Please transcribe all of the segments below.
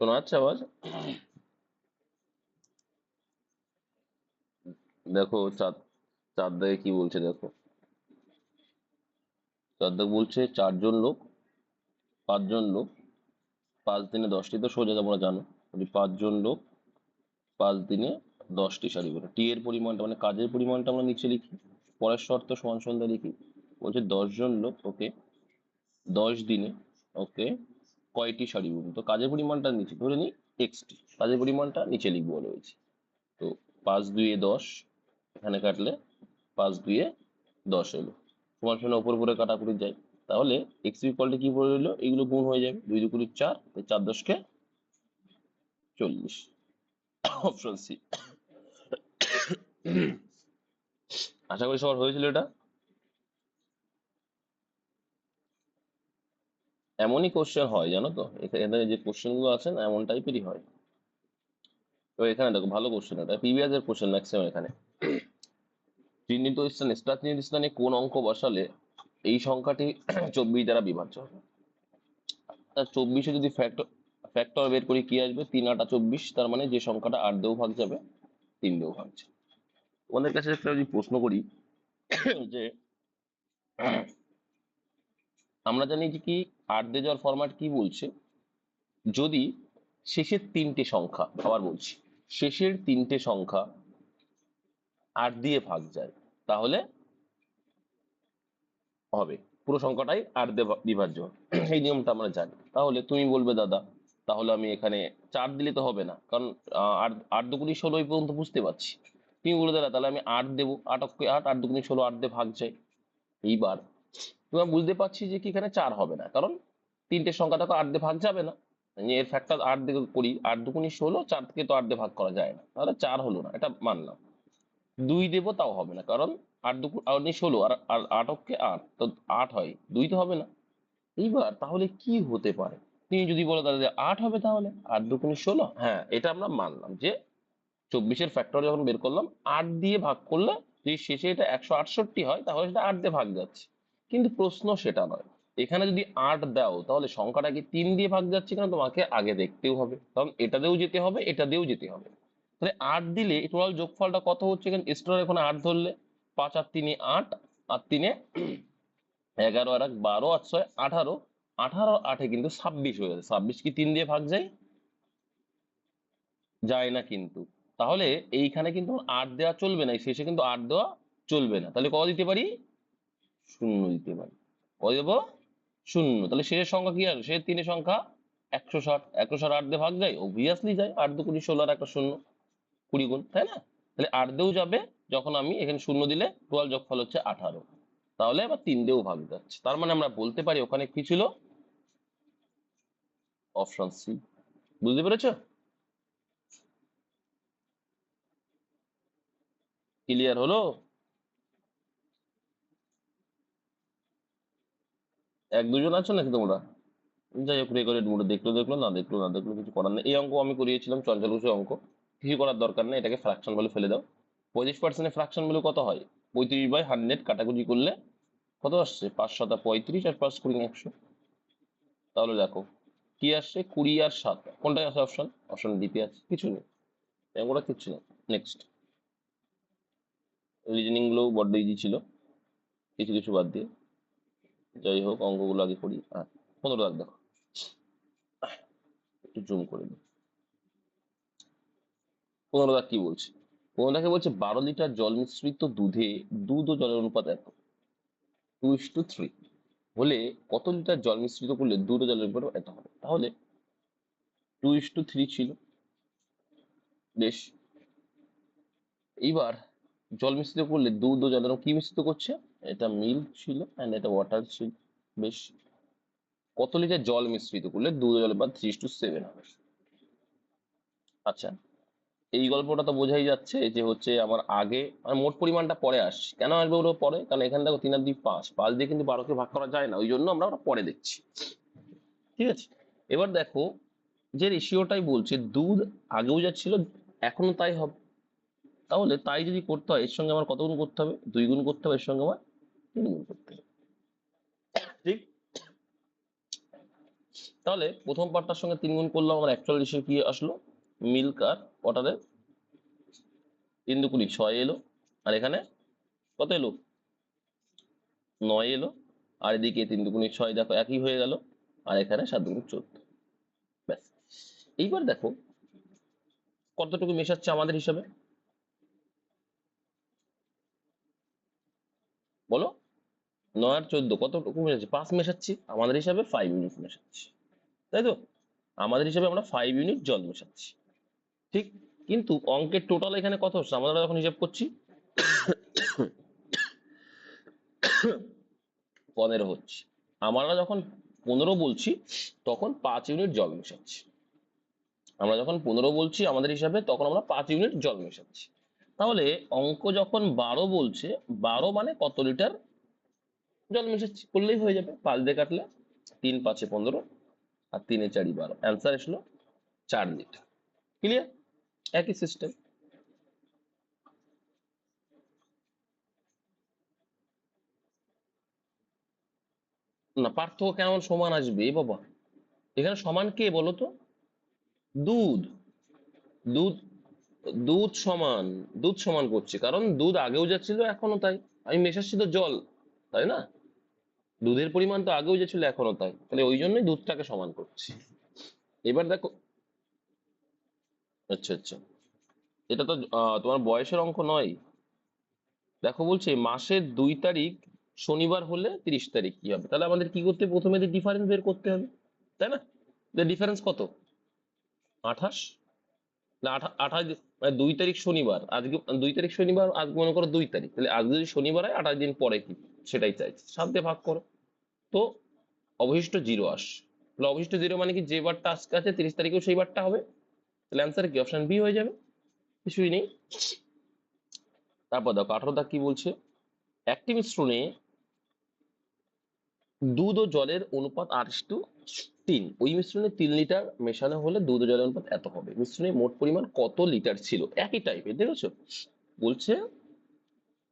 শোনা যাচ্ছে আওয়াজ? দেখো চাঁদ, চাঁদ দাগে কি বলছে দেখো। চাঁদ দাগ বলছে 4 জন লোক, 5 জন লোক, 5 দিনে 10টি, তো সোজা তোমরা জানো। যদি 5 জন লোক 5 দিনে 10টি শাড়ি করে, টি এর পরিমাণটা মানে কাজের পরিমাণটা আমরা নিচে লিখি, পরের শর্ত সমান সন্ধ্যা লিখি। বলছে 10 জন লোক, ওকে, 10 দিনে, ওকে, কয়টি শাড়ি বুনবে? তো কাজের পরিমাণটা নিচে ধরে নিই, এক্সটি, কাজের পরিমাণটা নিচে লিখবো রয়েছে। তো 5 2 10, এখানে কাটলে 5 2 10 এলো, সমান সমান ওপর উপরে কাটাকুটি যায়। তাহলে এক্স ইকুয়ালটা কি পড়ে রইলো, এইগুলো গুণ হয়ে যাবে, 2 2 4, 4 10 40। Option C. আশা করি সবার হয়েছিল এটা। এমনই কোশ্চেন হয় জানো তো, এখানে যে কোশ্চেন গুলো আছে না, এমন টাইপেরই হয়। তো এখানে দেখো ভালো কোশ্চেন, এটা প্রিভিয়াস এর কোশ্চেন ম্যাক্সিমাম। এখানে চিহ্নিত স্থানে, স্টার চিহ্নিত স্থানে কোন অঙ্ক বসালে এই সংখ্যাটি 24 দ্বারা বিভাজ্য হবে? 24-এ যদি ফ্যাক্টর ফ্যাক্টর বের করি কি আসবে, 3 8 24, তার মানে যে সংখ্যাটা 8 দিয়েও ভাগ যাবে, 3 দিয়েও ভাগ যাবে। তোমাদের কাছে একটা যদি প্রশ্ন করি যে আমরা জানি যে কি 8 দিয়ে যাওয়ার ফরম্যাট কি বলছে, যদি শেষের 3টে সংখ্যা, আবার বলছি, শেষের 3টে সংখ্যা 8 দিয়ে ভাগ যায়, তাহলে হবে পুরো সংখ্যাটাই 8 দিয়ে বিভাজ্য হবে। এই নিয়মটা আমরা জানি। তাহলে তুমি বলবে দাদা, তাহলে আমি এখানে 4 দিলে তো হবে না, কারণ 8 2 16 এই পর্যন্ত বুঝতে পারছি। তুমি বলে দাদা তাহলে আমি 8 দেবো, 8 অক্ষে 8, 8 2 16, 8 দিয়ে ভাগ যায়। এইবার তুমি বুঝতে পারছি যে কি এখানে 4 হবে না, কারণ 3টে সংখ্যা দেখো 8 দিয়ে ভাগ যাবে না। এর ফ্যাক্টর 8 দিয়ে করি, 8 2 16, 4 থেকে তো 8 দিয়ে ভাগ করা যায় না, তাহলে 4 হলো না, এটা মানলাম। 2 দেবো তাও হবে না, কারণ 8 2 16, আর 8 অক্ষে 8, তো 8 হয়, 2 তো হবে না। এইবার তাহলে কি হতে পারে? তুমি যদি বলো দাদা যে 8 হবে, তাহলে 8 2 16, হ্যাঁ এটা আমরা মানলাম যে 24-এর ফ্যাক্টর যখন বের করলাম, 8 দিয়ে ভাগ করলে যদি শেষে এটা 168 হয়, তাহলে সেটা 8 দিয়ে ভাগ যাচ্ছে। কিন্তু প্রশ্ন সেটা নয়। এখানে যদি 8 দাও, তাহলে সংখ্যাটা কি 3 দিয়ে ভাগ যাচ্ছে কিনা তোমাকে আগে দেখতেও হবে, কারণ এটা দিয়েও যেতে হবে, এটা দিয়েও যেতে হবে। তাহলে 8 দিলে টোটাল যোগফলটা কত হচ্ছে, এখানে এক্সট্রা এখানে 8 ধরলে, 5 আর 3 8, আর 3 11, আর 1 12, আর 6 18, 18 আর 8 কিন্তু 26 হয়ে যাচ্ছে। 26 কি 3 দিয়ে ভাগ যায়? যায় না কিন্তু। তাহলে এইখানে কিন্তু 8 দেওয়া চলবে না, এই শেষে কিন্তু 8 দেওয়া চলবে না। তাহলে কত দিতে পারি? 0 দিতে পারি। কত দেবো? 0। তাহলে শেষের সংখ্যা কি আসবে? শেষের 3 সংখ্যা 160, 160 8 দিয়ে ভাগ যায়, অবভিয়াসলি যায়। 8 2 20 16, আর একটা 0, 20 গুণ, তাই না? তাহলে 8 দিয়েও যাবে, যখন আমি এখানে 0 দিলে টোটাল যোগফল হচ্ছে 18। তাহলে আবার 3 দিয়েও ভাগ যাচ্ছে, তার মানে আমরা বলতে পারি ওখানে কি ছিল? Option C. বুঝতে পেরেছো? ক্লিয়ার হলো? 1 2 জন আছো নাকি তোমরা? যাই হোক, রেকর্ডেড মোডে দেখলো দেখলো, না দেখলো না দেখলো, কিছু করার নেই। এই অঙ্ক আমি করিয়েছিলাম, চঞ্চল ঘোষের অঙ্ক, কিছু করার দরকার নেই, এটাকে ফ্র্যাকশন বলে ফেলে দাও। 35% ফ্র্যাকশন বলে কত হয়? 35/100 কাটাকুটি করলে কত আসছে? 5 7 35, আর 5 20 100। তাহলে দেখো কি আসছে, 20 আর 7, কোনটাই আছে অপশন? অপশন ডিতে আছে, কিছু নেই, এগুলো কিচ্ছু নেই। নেক্সট। রিজনিং গুলো বড্ড ইজি ছিল, কিছু কিছু বাদ দিয়ে। যাই হোক, অঙ্কগুলো আগে করি। হ্যাঁ, 15 দাগ দেখো, একটু জুম করে দিই। 15 দাগ কি বলছে? 15 দাগে বলছে 12 লিটার জল মিশ্রিত দুধে দুধ ও জলের অনুপাত এত, 2:3 হলে কত লিটার জল মিশ্রিত করলে দুধ ও জলের অনুপাত এত হবে? তাহলে 2:3 ছিল, বেশ। এইবার জল মিশ্রিত করলে দুধ ও জলের কি মিশ্রিত করছে? এটা মিল্ক ছিল এন্ড এটা ওয়াটার ছিল, বেশ। কত লিটার জল মিশ্রিত করলে দুধ ও জলের অনুপাত 3:7 হবে? আচ্ছা, এই গল্পটা তো বোঝাই যাচ্ছে যে হচ্ছে আমার আগে মানে মোট পরিমাণটা পরে আসছে। কেন আসবে ওটা পরে? কারণ এখানে দেখো 3 আর 2 5, 5 দিয়ে কিন্তু 12কে ভাগ করা যায় না, ওই জন্য আমরা ওটা পরে দেখছি। ঠিক আছে, এবার দেখো যে রেশিওটাই বলছে, দুধ আগেও যা ছিল এখনো তাই হবে। তাহলে তাই যদি করতে হয়, এর সঙ্গে আমার কত গুণ করতে হবে? 2 গুণ করতে হবে, এর সঙ্গে আমার 3 গুণ করতে হবে। ঠিক? তাহলে প্রথম পার্টটার সঙ্গে 3 গুণ করলাম, আমার অ্যাকচুয়াল রেশিও কি আসলো, মিল্ক আর ওয়াটারের 3 দুগুণি 6 এলো, আর এখানে কত এলো, 9 এলো, আর এদিকে 3 দুগুণি 6 দেখো একই হয়ে গেল, আর এখানে 7 দুগুণি 14। ব্যাস। এইবার দেখো কতটুকু মেশাচ্ছে আমাদের হিসাবে, বলো। 9 আর 14 কতটুকু মেশাচ্ছি, 5 মেশাচ্ছি, আমাদের হিসাবে 5 ইউনিট মেশাচ্ছি, তাই তো? আমাদের হিসাবে আমরা 5 ইউনিট জল মেশাচ্ছি, ঠিক। কিন্তু অঙ্কের টোটাল এখানে কত হচ্ছে, আমরা যখন হিসাব করছি 15 হচ্ছে। আমরা যখন 15 বলছি তখন 5 ইউনিট জল মেশাচ্ছি। আমরা যখন 15 বলছি আমাদের হিসাবে, তখন আমরা 5 ইউনিট জল মেশাচ্ছি। তাহলে অঙ্ক যখন 12 বলছে, 12 মানে কত লিটার জল মেশাচ্ছি করলেই হয়ে যাবে, 5 দিয়ে কাটলে 3 5 15 আর 3 4 12, অ্যান্সার আসলো 4 লিটার। ক্লিয়ার? একই সিস্টেম। না, পার্থক্য কেমন সমান আসবে এ বাবা, এখানে সমান কে বলো তো, দুধ। দুধ দুধ সমান, দুধ সমান করছে, কারণ দুধ আগেও যা ছিল এখনো তাই, আমি মেশাচ্ছি তো জল, তাই না? দুধের পরিমাণ তো আগেও যা ছিল এখনো তাই, তাহলে ওই জন্যই দুধটাকে সমান করছি। এবার দেখো, আচ্ছা আচ্ছা, এটা তো তোমার বয়সের অঙ্ক নয়। দেখো বলছে মাসের 2 তারিখ শনিবার হলে 30 তারিখ কি হবে, তাহলে আমাদের কি করতে হবে, প্রথমে ডিফারেন্স বের করতে হবে, তাই না? ডিফারেন্স কত, 28 না, 28 মানে 2 তারিখ শনিবার, আজকে 2 তারিখ শনিবার, আজ মনে করো 2 তারিখ, তাহলে আজ যদি শনিবার হয় 28 দিন পরে কি, সেটাই চাইছি, 7 দিয়ে ভাগ করো, তো অবশিষ্ট 0 আসে। তাহলে অবশিষ্ট 0 মানে কি, যে বারটা আজকে আছে 30 তারিখেও সেই বারটা হবে, তাহলে অ্যান্সার কি, অপশন বি হয়ে যাবে, কিছুই নেই। তারপর দেখো 18 দাগ কি বলছে, একটি মিশ্রণে দুধ ও জলের অনুপাত 8:3, ওই মিশ্রণে 3 লিটার মেশানো হলে দুধ ও জলের অনুপাত এত হবে, মিশ্রণে মোট পরিমাণ কত লিটার ছিল, একই টাইপের দেখেছো। বলছে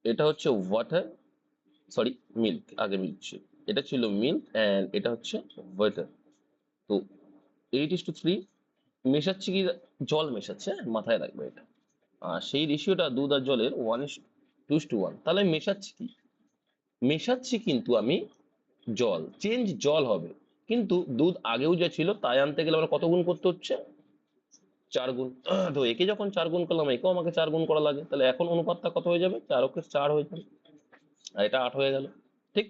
এটা হচ্ছে ওয়াটার, সরি মিল্ক, আগে মিল্ক ছিল, এটা ছিল মিল্ক অ্যান্ড এটা হচ্ছে ওয়াটার। তো 8:3 মেশাচ্ছি কি, জল মেশাচ্ছে, হ্যাঁ, মাথায় রাখবে এটা। আর সেই রেশিওটা দুধ আর জলের 1:2:1, তাহলে মেশাচ্ছি কি, মেশাচ্ছি কিন্তু আমি জল, চেঞ্জ জল হবে, কিন্তু দুধ আগেও যা ছিল তাই আনতে গেলে আমরা কত গুণ করতে হচ্ছে, 4 গুণ। তো একে যখন 4 গুণ করলাম, একেও আমাকে 4 গুণ করা লাগে, তাহলে এখন অনুপাতটা কত হয়ে যাবে, 4 হয়ে যাবে, আর এটা 8 হয়ে গেল, ঠিক।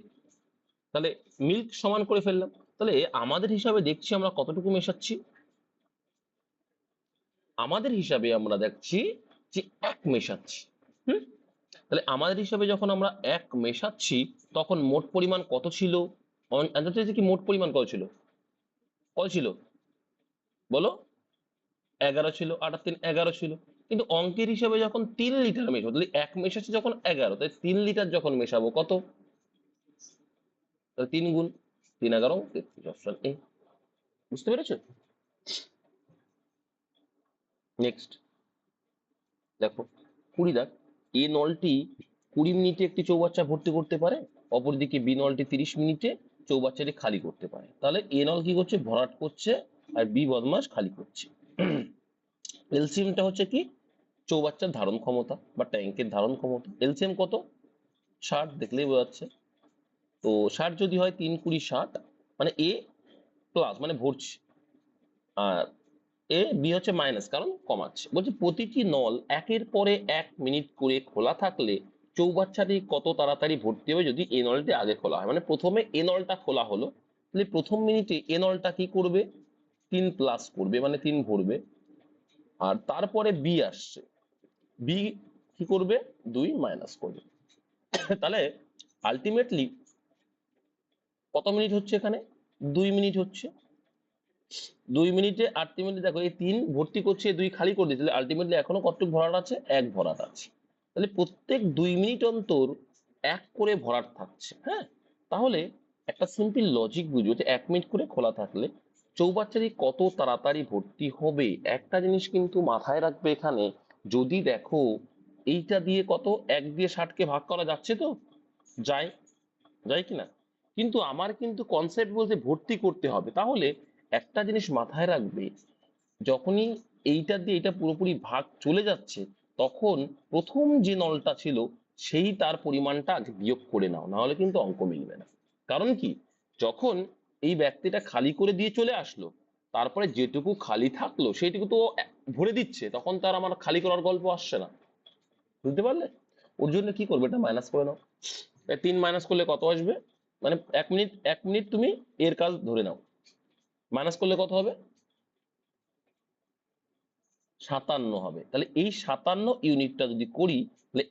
তাহলে মিল্ক সমান করে ফেললাম। তাহলে আমাদের হিসাবে দেখছি আমরা কতটুকু মেশাচ্ছি, আমাদের হিসাবে আমরা দেখছি যে 1 মেশাচ্ছি। হুম, তাহলে আমাদের হিসাবে যখন আমরা 1 মেশাচ্ছি, তখন মোট পরিমাণ কত ছিল, অ্যান্সার চাইছে কি, মোট পরিমাণ কত ছিল, কত ছিল বলো, 11 ছিল, 8 আর 3 11 ছিল। কিন্তু অঙ্কের হিসাবে যখন 3 লিটার মেশাবো, তাহলে 1 মেশাচ্ছি যখন 11, তাই 3 লিটার যখন মেশাবো কত, তাহলে 3 গুণ, 3 11 33, অপশন এ। বুঝতে পেরেছো? নেক্সট দেখো 20 দাগ, এ নলটি 20 মিনিটে একটি চৌবাচ্চা ভর্তি করতে পারে, অপরদিকে বি নলটি 30 মিনিটে চৌবাচ্চাটি খালি করতে পারে, তাহলে এ নল কি করছে, ভরাট করছে, আর বি বদমাস খালি করছে। এলসিএমটা হচ্ছে কি, চৌবাচ্চার ধারণ ক্ষমতা বা ট্যাঙ্কের ধারণ ক্ষমতা, এলসিএম কত, 60, দেখলেই বোঝা যাচ্ছে। তো 60 যদি হয় 3 20 60, মানে এ প্লাস মানে ভরছে, আর এ বি হচ্ছে মাইনাস কারণ কমাচ্ছে। বলছে প্রতিটি নল একের পরে 1 মিনিট করে খোলা থাকলে চৌবাচ্চাটি কত তাড়াতাড়ি ভর্তি হবে যদি এ নলটি আগে খোলা হয়, মানে প্রথমে এ নলটা খোলা হলো, তাহলে প্রথম মিনিটে এ নলটা কি করবে, 3 প্লাস করবে, মানে 3 ভরবে, আর তারপরে বি আসছে, বি কি করবে, 2 মাইনাস করবে। তাহলে আলটিমেটলি কত মিনিট হচ্ছে এখানে, 2 মিনিট হচ্ছে, 2 মিনিটে 8 মিনিট, দেখো এই 3 ভর্তি করছে, 2 খালি করে দিচ্ছে, আলটিমেটলি এখনো কতটুকু ভরাট আছে, 1 ভরাট আছে। তাহলে প্রত্যেক 2 মিনিট অন্তর 1 করে ভরাট থাকছে। হ্যাঁ, তাহলে একটা সিম্পল লজিক বুঝবো যে 1 মিনিট করে খোলা থাকলে চৌবাচ্চাটি কত তাড়াতাড়ি ভর্তি হবে। একটা জিনিস কিন্তু মাথায় রাখবে এখানে, যদি দেখো এইটা দিয়ে কত, 1 দিয়ে 60 কে ভাগ করা যাচ্ছে, তো যায়, যায় কিনা, কিন্তু আমার কিন্তু কনসেপ্ট বলতে ভর্তি করতে হবে, তাহলে একটা জিনিস মাথায় রাখবে, যখনই এইটা দিয়ে এটা পুরোপুরি ভাগ চলে যাচ্ছে, তখন প্রথম যে নলটা ছিল সেই তার পরিমাণটা আগে বিয়োগ করে নাও, না হলে কিন্তু অঙ্ক মিলবে না। কারণ কি, যখন এই ব্যক্তিটা খালি করে দিয়ে চলে আসলো, তারপরে যেটুকু খালি থাকলো সেইটুকু তো ও ভরে দিচ্ছে, তখন তার আমার খালি করার গল্প আসছে না। বুঝতে পারলে? ওর জন্য কি করবে, এটা মাইনাস করে নাও। 3 মাইনাস করলে কত আসবে, মানে 1 মিনিট তুমি এর কাজ ধরে নাও, মাইনাস করলে কত হবে, 57 হবে। তাহলে এই 57 ইউনিটটা যদি করি, তাহলে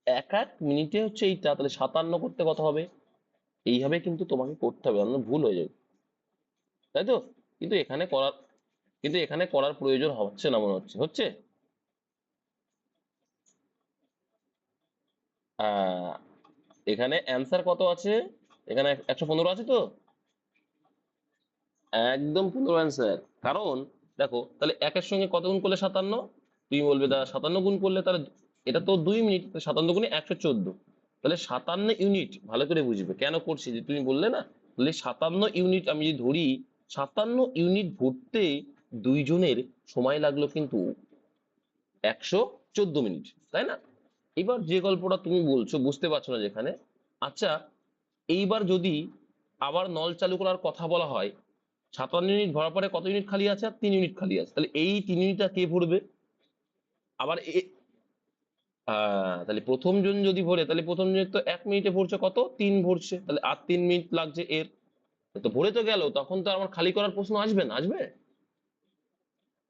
1 মিনিটে হচ্ছে এইটা, তাহলে 57 করতে কত হবে, এইভাবে কিন্তু তোমাকে করতে হবে, অন্য ভুল হয়ে যাবে, তাই তো? কিন্তু এখানে করার কিন্তু এখানে করার প্রয়োজন হচ্ছে না, মনে হচ্ছে হচ্ছে। আহ এখানে অ্যান্সার কত আছে, এখানে 115 আছে তো, একদম 15 অ্যান্সার। কারণ দেখো, তাহলে একের সঙ্গে কত গুণ করলে 57, তুমি বলবে দাদা 57 গুণ করলে তাহলে এটা তো 2 মিনিট, 57 গুণে 114, তাহলে 57 ইউনিট। ভালো করে বুঝবে কেন করছি, যে তুমি বললে না, তাহলে 57 ইউনিট আমি যদি ধরি, 57 ইউনিট ভরতে দুইজনের সময় লাগলো কিন্তু 114 মিনিট, তাই না? এবার যে গল্পটা তুমি বলছো বুঝতে পারছো না যেখানে, আচ্ছা এইবার যদি আবার নল চালু করার কথা বলা হয়, 57 ইউনিট ভরার পরে কত ইউনিট খালি আছে, আর 3 ইউনিট খালি আছে, তাহলে এই 3 ইউনিটটা কে ভরবে? আবার তাহলে প্রথম জন যদি ভরে, তাহলে প্রথম জন তো 1 মিনিটে ভরছে কত, 3 ভরছে, তাহলে আর 3 মিনিট লাগছে এর, তো ভরে তো গেল, তখন তো আমার খালি করার প্রশ্ন আসবে না, আসবে?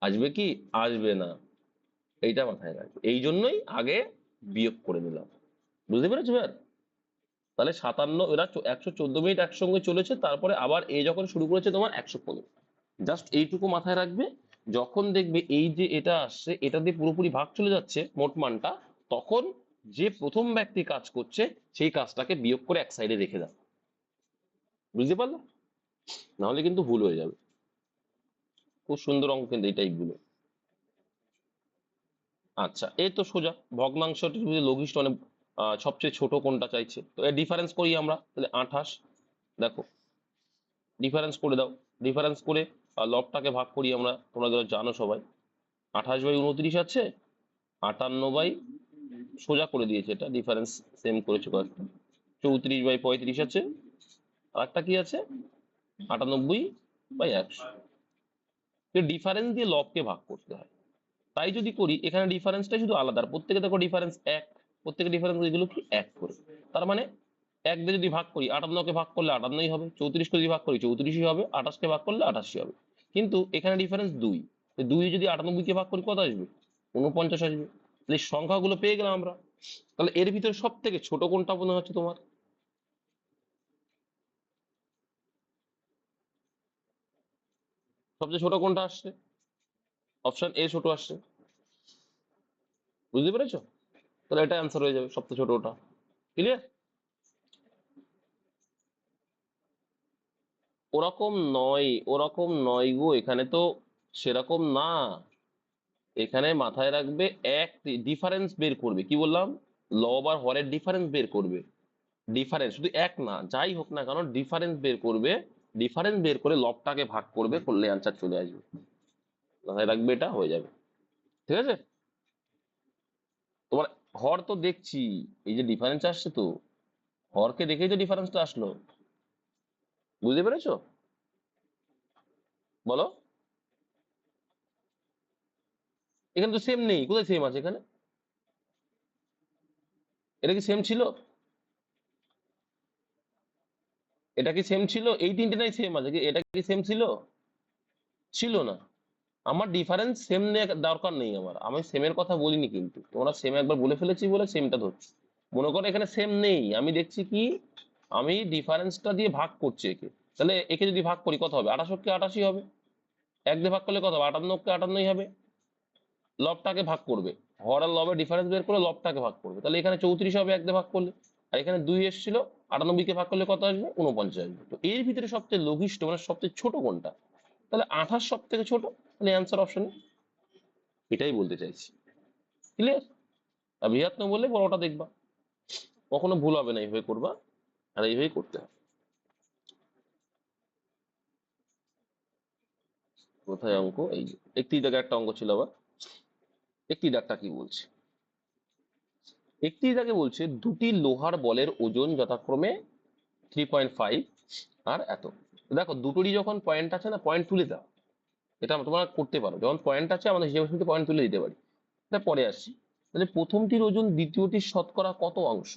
আসবে কি? আসবে না। এইটা মাথায় রাখবে, এই জন্যই আগে বিয়োগ করে নিলাম। বুঝতে পেরেছো এবার? তাহলে 57, এরা 114 মিনিট একসঙ্গে চলেছে, তারপরে আবার এ যখন শুরু করেছে তোমার 115। জাস্ট এইটুকু মাথায় রাখবে, যখন দেখবে এই যে এটা আসছে, এটা দিয়ে পুরোপুরি ভাগ চলে যাচ্ছে মোট মানটা, তখন যে প্রথম ব্যক্তি কাজ করছে সেই কাজটাকে বিয়োগ করে এক সাইডে রেখে দাও। বুঝতে পারলে? নাহলে কিন্তু ভুল হয়ে যাবে। খুব সুন্দর অঙ্ক কিন্তু এই টাইপগুলো। আচ্ছা, এই তো সোজা ভগ্নাংশটি যদি লঘিষ্ঠ মানে সবচেয়ে ছোট কোনটা চাইছে, তো এর ডিফারেন্স করি আমরা, তাহলে 28। দেখো, ডিফারেন্স করে দাও, ডিফারেন্স করে লবটাকে ভাগ করি আমরা, তোমরা যারা জানো সবাই, 28/29 আছে, 58 সোজা করে দিয়েছে, এটা ডিফারেন্স সেম করেছে কয়েকটা, 34/35 আছে, আর একটা কি আছে, 98/100। ডিফারেন্স দিয়ে লবকে ভাগ করতে হয়, তাই যদি করি এখানে ডিফারেন্সটা শুধু আলাদা, আর প্রত্যেকে দেখো ডিফারেন্স এক, প্রত্যেকের ডিফারেন্স এগুলো কি এক করে, তার মানে 1 দিয়ে যদি ভাগ করি, 58কে ভাগ করলে 58ই হবে, 34কে যদি ভাগ করি 34ই হবে, 28কে ভাগ করলে 28ই হবে। কিন্তু এখানে ডিফারেন্স 2, 2 যদি 98কে ভাগ করি কত আসবে, 49 আসবে। তাহলে এই সংখ্যাগুলো পেয়ে গেলাম আমরা। তাহলে এর ভিতরে সব থেকে ছোট কোনটা মনে হচ্ছে তোমার? সবচেয়ে ছোট কোনটা আসছে? অপশন এ ছোট আসছে। বুঝতে পেরেছো? তাহলে এটা অ্যান্সার হয়ে যাবে, সবচেয়ে ছোট ওটা। ক্লিয়ার? ওরকম নয়, ওরকম নয় গো, এখানে তো সেরকম না। এখানে মাথায় রাখবে, এক ডিফারেন্স বের করবে, কি বললাম, লব আর হরের ডিফারেন্স বের করবে। ডিফারেন্স শুধু এক না, যাই হোক না কারণ ডিফারেন্স বের করবে, ডিফারেন্স বের করে লবটাকে ভাগ করবে, করলে অ্যান্সার চলে আসবে। মাথায় রাখবে, এটা হয়ে যাবে। ঠিক আছে? তোমার হর তো দেখছি, এই যে ডিফারেন্স আসছে তো, হরকে দেখেই তো ডিফারেন্সটা আসলো। বুঝতে পেরেছো? বলো। এখানে তো সেম নেই, কোথায় সেম আছে এখানে? এটা কি সেম ছিল? এটা কি সেম ছিল? এই তিনটে নাই সেম আছে কি, এটা কি সেম ছিল? ছিল না। আমার ডিফারেন্স সেম দরকার নেই, আমার, আমি সেমের কথা বলিনি, কিন্তু তোমরা সেম একবার বলে ফেলেছি বলে সেমটা ধরছি। মনে করো এখানে সেম নেই, আমি দেখছি কি, আমি ডিফারেন্সটা দিয়ে ভাগ করছি একে, তাহলে একে যদি ভাগ করি কত হবে, 28কে 28ই হবে। 1 দিয়ে ভাগ করলে কত হবে, 58কে 58ই হবে। লবটাকে ভাগ করবে, হর আর লবের ডিফারেন্স বের করে লবটাকে ভাগ করবে, তাহলে এখানে 34 হবে 1 দিয়ে ভাগ করলে, আর এখানে 2 এসেছিল, 98কে ভাগ করলে কত আসবে, 49 আসবে। তো এর ভিতরে সবচেয়ে লঘিষ্ঠ মানে সবচেয়ে ছোট কোনটা, তাহলে 28 সব থেকে ছোট, তাহলে অ্যান্সার অপশন, এটাই বলতে চাইছি। ক্লিয়ার? আর বৃহত্তম বললে বড়টা দেখবা, কখনো ভুল হবে না, এইভাবে করবা, আর এইভাবেই করতে হবে। কোথায় অঙ্ক? এই যে 31 দাগে একটা অঙ্ক ছিল আবার। 31 দাগটা কি বলছে? 31 দাগে বলছে দুটি লোহার বলের ওজন যথাক্রমে 3.5 আর এত। দেখো দুটোরই যখন পয়েন্ট আছে না, পয়েন্ট তুলে দাও। এটা তোমরা করতে পারো, যখন পয়েন্ট আছে আমাদের হিসেবে শুনতে পয়েন্ট তুলে দিতে পারি। এটা পরে আসছি। তাহলে প্রথমটির ওজন দ্বিতীয়টির শতকরা কত অংশ?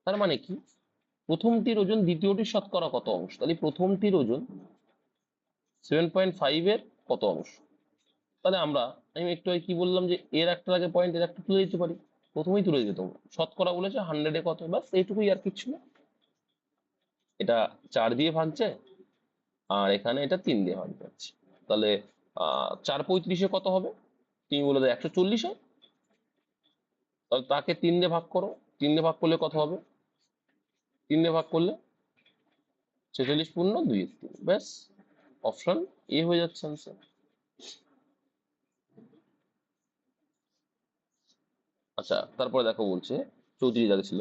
তার মানে কি প্রথমটির ওজন দ্বিতীয়টির শতকরা কত অংশ? তাহলে প্রথমটির ওজন 7.5 এর কত অংশ? তাহলে আমি একটু আগে কি বললাম যে এর একটা আগে পয়েন্ট এর একটা তুলে দিতে পারি। প্রথমেই তুলে দিতে হবে। শতকরা বলেছে 100 এ কত, ব্যাস এইটুকুই, আর কিচ্ছু না। এটা 4 দিয়ে ভাগছে আর এখানে এটা 3 দিয়ে ভাগ যাচ্ছে। তাহলে 4 35 কত হবে? তুমি বলে দাও 140 হয়। তাহলে তাকে 3 দিয়ে ভাগ করো। 3 দিয়ে ভাগ করলে কত হবে? 3 দিয়ে ভাগ করলে 46 পূর্ণ 2 ব্যাস, অপশন এ হয়ে যাচ্ছে আনসার। আচ্ছা, তারপরে দেখো বলছে 34 দাগে ছিল,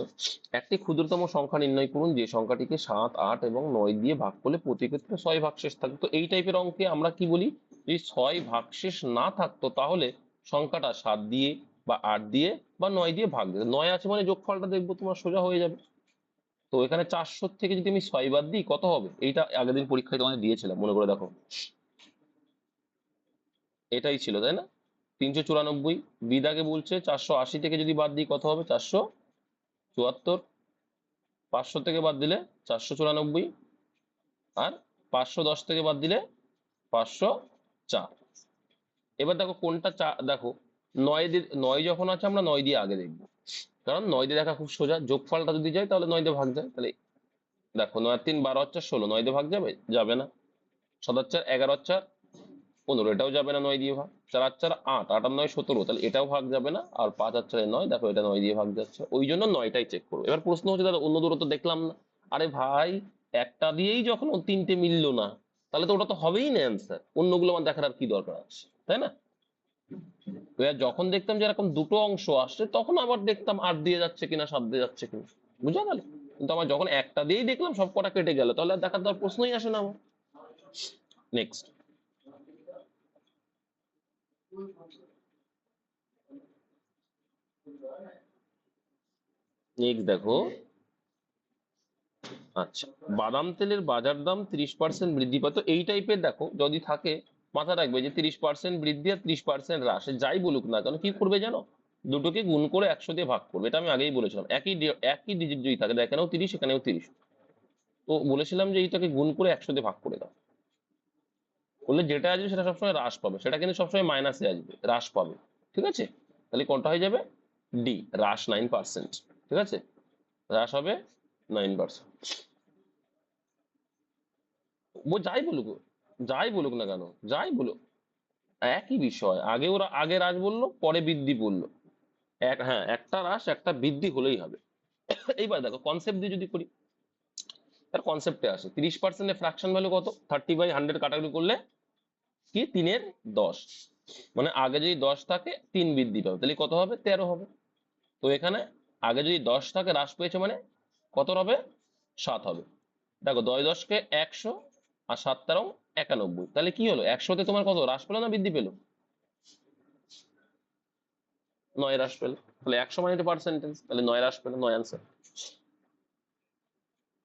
একটি ক্ষুদ্রতম সংখ্যা নির্ণয় করুন যে সংখ্যাটিকে 7, 8 এবং 9 দিয়ে ভাগ করলে প্রতি ক্ষেত্রে 6 ভাগশেষ থাকবে। তো এই টাইপের অঙ্কে আমরা কি বলি, যদি 6 ভাগশেষ না থাকতো তাহলে সংখ্যাটা 7 দিয়ে বা 8 দিয়ে বা 9 দিয়ে ভাগ দিতে। 9 আছে মানে যোগফলটা দেখবো তোমার সোজা হয়ে যাবে। তো এখানে 400 থেকে যদি আমি 6 বাদ দিই কত হবে? এইটা আগের দিন পরীক্ষায় তোমাদের দিয়েছিলাম, মনে করে দেখো। এটাই ছিল তাই না? 394। বিদাগে বলছে 480 থেকে যদি বাদ দিই কত হবে? 474। 500 থেকে বাদ দিলে 494, আর 510 থেকে বাদ দিলে 504। এবার দেখো কোনটা দেখো 9 যখন আছে আমরা 9 দিয়ে আগে দেখবো, কারণ 9 দিয়ে দেখা খুব সোজা। যোগফলটা যদি যায় তাহলে 9 দিয়ে ভাগ যায়। তাহলে দেখো 9 আর 3 12 আর 4 16, 9 দিয়ে ভাগ যাবে? যাবে না। 7 আর 4 11 আর 4 15, এটাও যাবে না 9 দিয়ে ভাগ। 4 আর 4 8, 8 আর 9 17, তাহলে এটাও ভাগ যাবে না। আর 5 আর 4 9, দেখো এটা 9 দিয়ে ভাগ যাচ্ছে, ওই জন্য 9টাই চেক করবো। এবার প্রশ্ন হচ্ছে দাদা অন্য দুটো তো দেখলাম না। আরে ভাই, একটা দিয়েই যখন ও 3টে মিললো না, তাহলে তো ওটা তো হবেই না অ্যান্সার, অন্যগুলো আমার দেখার আর কি দরকার আছে, তাই না? এবার যখন দেখতাম যে এরকম দুটো অংশ আসছে তখন আবার দেখতাম 8 দিয়ে যাচ্ছে কিনা 7 দিয়ে যাচ্ছে কিনা, বুঝা গেল? কিন্তু আমার যখন একটা দিয়েই দেখলাম সব কটা কেটে গেল, তাহলে আর দেখার দেওয়ার প্রশ্নই আসে না আমার। নেক্সট। নেক্সট দেখো। আচ্ছা, বাদাম তেলের বাজার দাম 30% বৃদ্ধি পায়। তো এই টাইপের দেখো যদি থাকে, মাথা রাখবে যে 30% বৃদ্ধি আর 30% হ্রাস, যাই বলুক না কেন কি করবে জানো? দুটোকে গুণ করে 100 দিয়ে ভাগ করবে। এটা আমি আগেই বলেছিলাম। একই ডিজিট যদি থাকে, এখানেও 30 এখানেও 30, তো বলেছিলাম যে এইটাকে গুণ করে 100 দিয়ে ভাগ করে দাও। করলে যেটা আসবে সেটা সবসময় হ্রাস পাবে, সেটা কিন্তু সবসময় মাইনাসে আসবে, হ্রাস পাবে। ঠিক আছে? তাহলে কোনটা হয়ে যাবে? ডি, হ্রাস 9%। ঠিক আছে, হ্রাস হবে 9%। ও যাই বলুক, যাই বলুক না কেন, যাই বলুক, একই বিষয়। আগে হ্রাস বললো, পরে বৃদ্ধি বললো। হ্যাঁ, একটা হ্রাস একটা বৃদ্ধি হলেই হবে। এইবার দেখো কনসেপ্ট দিয়ে যদি করি, তার কনসেপ্টে আসে 30% এর ফ্র্যাকশন ভ্যালু কত? 30/100 কাটাকুটি করলে কি 3/10, মানে আগে যদি 10 থাকে 3 বৃদ্ধি পাবে, তাহলে কত হবে? 13 হবে। তো এখানে আগে যদি 10 থাকে, হ্রাস পেয়েছে মানে কত হবে? 7 হবে। দেখো 10 কে 100 আর 7 13 91, তাহলে কি হলো? 100তে তোমার কত হ্রাস পেলো না বৃদ্ধি পেলো? 9 হ্রাস পেলো। তাহলে 100 মানে পার্সেন্টেজ, তাহলে 9 হ্রাস পেলো, 9 আনসার।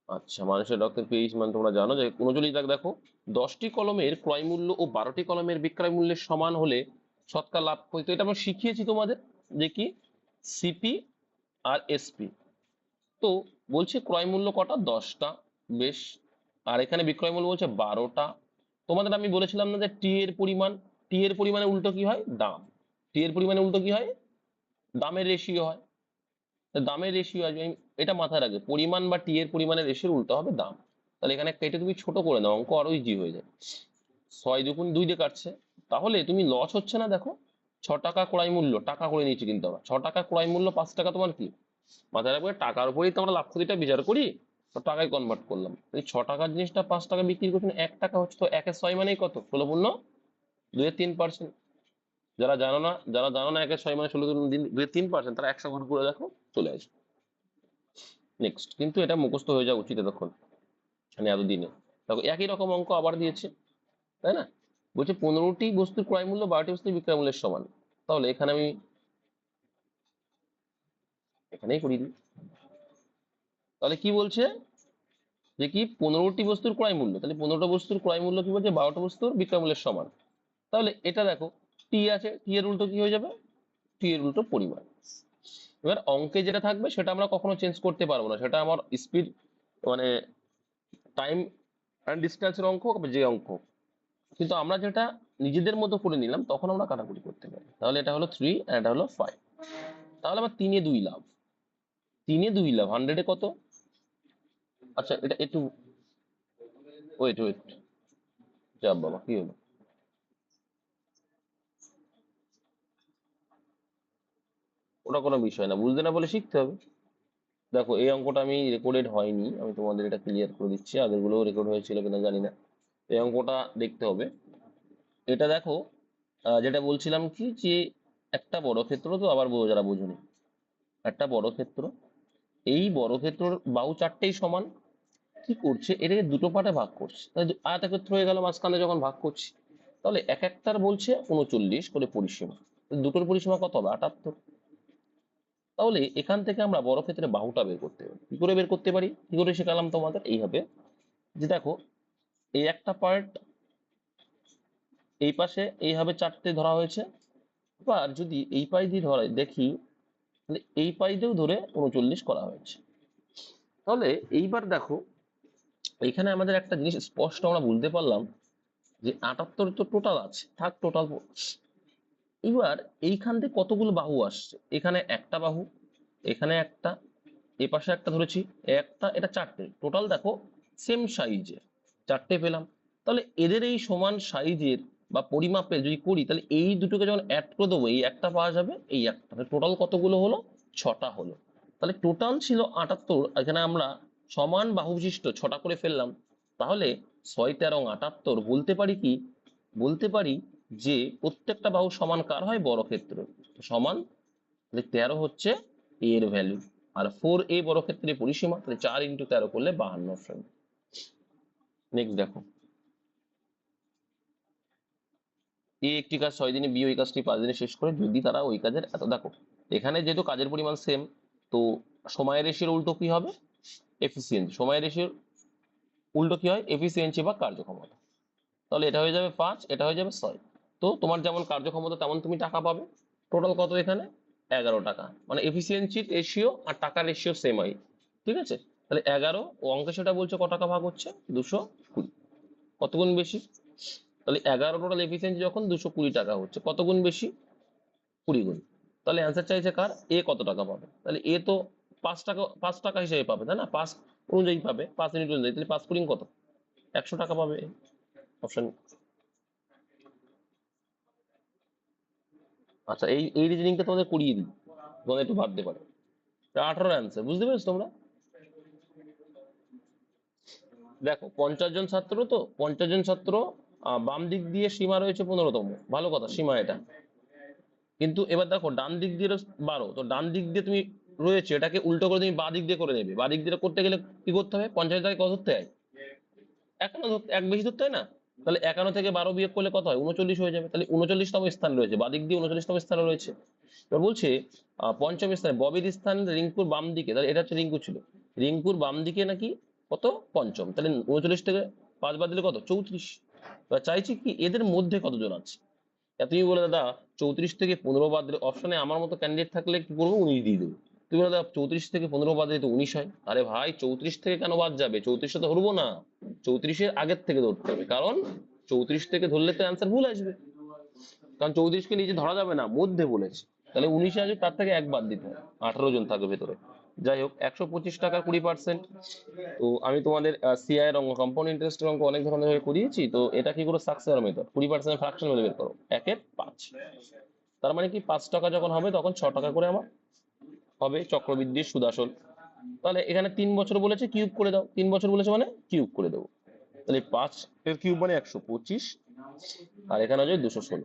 আচ্ছা, মানুষের রক্তের পিএইচ মান তোমরা জানো যে 39 দাগ দেখো, 10টি কলমের ক্রয় মূল্য ও 12টি কলমের বিক্রয় মূল্যের সমান হলে শতকরা লাভ কত? এটা আমরা শিখিয়েছি তোমাদের, যে কি সিপি আর এসপি। তো বলছে ক্রয় মূল্য কটা? 10টা, বেশ। আর এখানে বিক্রয় মূল্য বলছে 12টা। তোমাদের আমি বলেছিলাম না যে টি এর পরিমাণ, টি এর পরিমাণে উল্টো কি হয়? দাম। টি এর পরিমাণে উল্টো কি হয়? দামের রেশিও হয়। দামের রেশিও আসবে, এটা মাথায় রাখবে, পরিমাণ বা টি এর পরিমাণের রেশিওর উল্টো হবে দাম। তাহলে এখানে কেটে তুমি ছোট করে দাও, অঙ্ক আরো ইজি হয়ে যায়। 6 দুগুণ 2 দিয়ে কাটছে, তাহলে তুমি লস হচ্ছে না। দেখো 6 টাকা ক্রয় মূল্য, টাকা করে নিচ্ছি কিন্তু আবার, 6 টাকা ক্রয় মূল্য, 5 টাকা তোমার কি? মাথায় রাখবে টাকার উপরেই তো আমরা লাভ ক্ষতিটা বিচার করি, তো টাকায় কনভার্ট করলাম। এই 6 টাকার জিনিসটা 5 টাকা বিক্রি করছেন, 1 টাকা হচ্ছে, তো 1/6 মানেই কত? 16 পূর্ণ 2/3%। যারা জানো না 1/6 মানে 16 2/3%, তারা 100 গুণ করে দেখো, চলে আসবে। নেক্সট, কিন্তু এটা মুখস্থ হয়ে যাওয়া উচিত এতক্ষণ, মানে এতদিনে। দেখো একই রকম অঙ্ক আবার দিয়েছে, তাই না? বলছে 15টি বস্তুর ক্রয় মূল্য 12টি বস্তুর বিক্রয় মূল্যের সমান। তাহলে এখানে আমি এখানেই করি দিই। তাহলে কি বলছে যে কি 15টি বস্তুর ক্রয় মূল্য, তাহলে 15টা বস্তুর ক্রয় মূল্য কি বলছে 12টা বস্তুর বিক্রয় মূল্যের সমান। তাহলে এটা দেখো টি আছে, টি এর উল্টো কি হয়ে যাবে, টি এর উল্টো পরিমাণ। এবার অঙ্কে যেটা থাকবে সেটা আমরা কখনো চেঞ্জ করতে পারবো না, সেটা আমার স্পিড মানে টাইম অ্যান্ড ডিস্টেন্সের অঙ্ক যে অঙ্ক, কিন্তু আমরা যেটা নিজেদের মতো করে নিলাম তখন আমরা কাটাকুটি করতে পারি। তাহলে এটা হলো 3 আর এটা হলো 5। তাহলে আমার 3-এ 2 লাভ, 3-এ 2 লাভ, 100-এ কত? আচ্ছা এটা একটু ওয়েট ওয়েট, যাব বাবা কি হলো, ওটা কোনো বিষয় না, বুঝতে না বলে শিখতে হবে। দেখো এই অঙ্কটা আমি রেকর্ডেড হয়নি, আমি তোমাদের এটা ক্লিয়ার করে দিচ্ছি, আগেরগুলো রেকর্ড হয়েছিল কিনা জানি না। এই অঙ্কটা দেখতে হবে। এটা দেখো যেটা বলছিলাম কি যে একটা বর্গক্ষেত্র, তো আবার যারা বোঝুনি, একটা বর্গক্ষেত্র, এই বর্গক্ষেত্রর বাহু চারটেই সমান, কি করছে এটাকে দুটো পার্টে ভাগ করছে, আয়তক্ষেত্র হয়ে গেল মাঝখানে যখন ভাগ করছি। তাহলে এক একটার বলছে 39 করে পরিসীমা, দুটোর পরিসীমা কত হবে 78। তাহলে এখান থেকে আমরা বর্গক্ষেত্রে বাহুটা বের করতে পারি, কি করে বের করতে পারি, কি করে শেখালাম তোমাদের, এইভাবে যে দেখো এই একটা পার্ট এই পাশে এইভাবে চারটে ধরা হয়েছে, আর যদি এই পাই দিয়ে ধরা দেখি তাহলে এই পাই দিয়েও ধরে 39 করা হয়েছে। তাহলে এইবার দেখো এখানে আমাদের একটা জিনিস স্পষ্ট আমরা বুঝতে পারলাম যে 78 তো টোটাল আছে, থাক টোটাল। এবার এইখান থেকে কতগুলো বাহু আসছে, এখানে একটা বাহু, এখানে একটা, এ পাশে একটা ধরেছি একটা, এটা চারটে, টোটাল দেখো সেম সাইজের চারটে পেলাম। তাহলে এদের এই সমান সাইজের বা পরিমাপে যদি করি তাহলে এই দুটোকে যখন অ্যাড করে দেবো এই একটা পাওয়া যাবে, এই একটা, টোটাল কতগুলো হলো, 6টা হলো। তাহলে টোটাল ছিল 78, এখানে আমরা সমান বাহু বিশিষ্ট 6টা করে ফেললাম। তাহলে 6, 13, 78 বলতে পারি কি, বলতে পারি যে প্রত্যেকটা বাহু সমান কার হয়, বর্গক্ষেত্র সমান। তাহলে 13 হচ্ছে এর ভ্যালু, আর 4a বর্গক্ষেত্রের পরিসীমা, তাহলে 4 × 13 করলে 52 ফ্রেন্ড। নেক্সট দেখো এ একটি কাজ 6 দিনে, বি ওই কাজটি 5 দিনে শেষ করে যদি তারা ওই কাজের এত, দেখো এখানে যেহেতু কাজের পরিমাণ সেম, তো সময়ের রেশিওর উল্টো কি হবে, এফিসিয়েন্সি, সময়ের রেশিওর উল্টো কি হয়, এফিসিয়েন্সি বা কার্যক্ষমতা। তাহলে এটা হয়ে যাবে 5, এটা হয়ে যাবে 6। তো তোমার যেমন কার্যক্ষমতা তেমন তুমি টাকা পাবে। টোটাল কত এখানে 11 টাকা, মানে এফিসিয়েন্সির রেশিও আর টাকার রেশিও সেম হয়, ঠিক আছে। তাহলে 11, ও অঙ্কে সেটা বলছে ক টাকা ভাগ হচ্ছে 220, কত গুণ বেশি, তাহলে 11 টোটাল এফিসিয়েন্সি যখন 220 টাকা হচ্ছে, কত গুণ বেশি, 20 গুণ। তাহলে অ্যান্সার চাইছে কার, এ কত টাকা পাবে, তাহলে এ তো 5 টাকা, 5 টাকা হিসেবে পাবে তাই না, 5 অনুযায়ী পাবে, 5 ইউনিট অনুযায়ী, তাহলে 5 কত, 100 টাকা পাবে। অপশন, আচ্ছা এই এই রিজনিংটা তোমাদের করিয়ে দিই, তোমাদের একটু ভাবতে পারো। 18 অ্যান্সার, বুঝতে পেরেছো তোমরা। দেখো 50 জন ছাত্র, তো 50 জন ছাত্র, বাম দিক দিয়ে সীমা রয়েছে 15তম, ভালো কথা সীমা এটা, কিন্তু এবার দেখো ডান দিক দিয়ে 12, তো ডান দিক দিয়ে তুমি রয়েছে এটাকে উল্টো করে তুমি বাঁ দিক দিয়ে করে নেবে, বাঁ দিক দিয়ে করতে গেলে কি করতে হবে, 50 থেকে কত ধরতে হয়, 51 ধরতে, এক বেশি ধরতে হয় না। তাহলে 51 থেকে 12 বিয়োগ করলে কত হয়, 39 হয়ে যাবে, তাহলে 39তম স্থান রয়েছে, বাঁ দিক দিয়ে 39তম স্থানে রয়েছে। এবার বলছে পঞ্চম স্থানে ববির স্থান রিঙ্কুর বাম দিকে, তাহলে এটা হচ্ছে রিঙ্কু ছিল, রিঙ্কুর বাম দিকে নাকি কত, পঞ্চম, তাহলে 39 থেকে 5 বাদ দিলে কত, 34। এবার চাইছি কি এদের মধ্যে কতজন আছে, তুমি বলে দাদা 34 থেকে 15 বাদ দিলে, অপশনে আমার মতো ক্যান্ডিডেট থাকলে কি করবো, 19 দিয়ে দেবো। তুমি বলে দাদা 34 থেকে 15 বাদ দিলে তো 19 হয়, আরে ভাই 34 থেকে কেন বাদ যাবে, 34 তো ধরবো না, 34-এর আগের থেকে ধরতে হবে, কারণ 34 থেকে ধরলে তো অ্যান্সার ভুল আসবে, কারণ 34-কে নিচে ধরা যাবে না, মধ্যে বলেছে, তাহলে 19 আসবে, তার থেকে এক বাদ দিতে হবে, 18 জন থাকবে ভেতরে। যাই হোক 125 টাকার 20%। তো আমি তোমাদের সিআই এর অঙ্ক, কম্পাউন্ড ইন্টারেস্টের অঙ্ক অনেক ধরনের ভাবে করিয়েছি, তো এটা কি করে সাকসেস মেথড, 20% ফ্র্যাকশন ভ্যালু বের করো, 1/5, তার মানে কি 5 টাকা যখন হবে তখন 6 টাকা করে আমার হবে চক্রবৃদ্ধির সুদ আসল। তাহলে এখানে 3 বছর বলেছে, কিউব করে দাও, 3 বছর বলেছে মানে কিউব করে দেবো, তাহলে 5 এর কিউব মানে 125, আর এখানে হচ্ছে 216।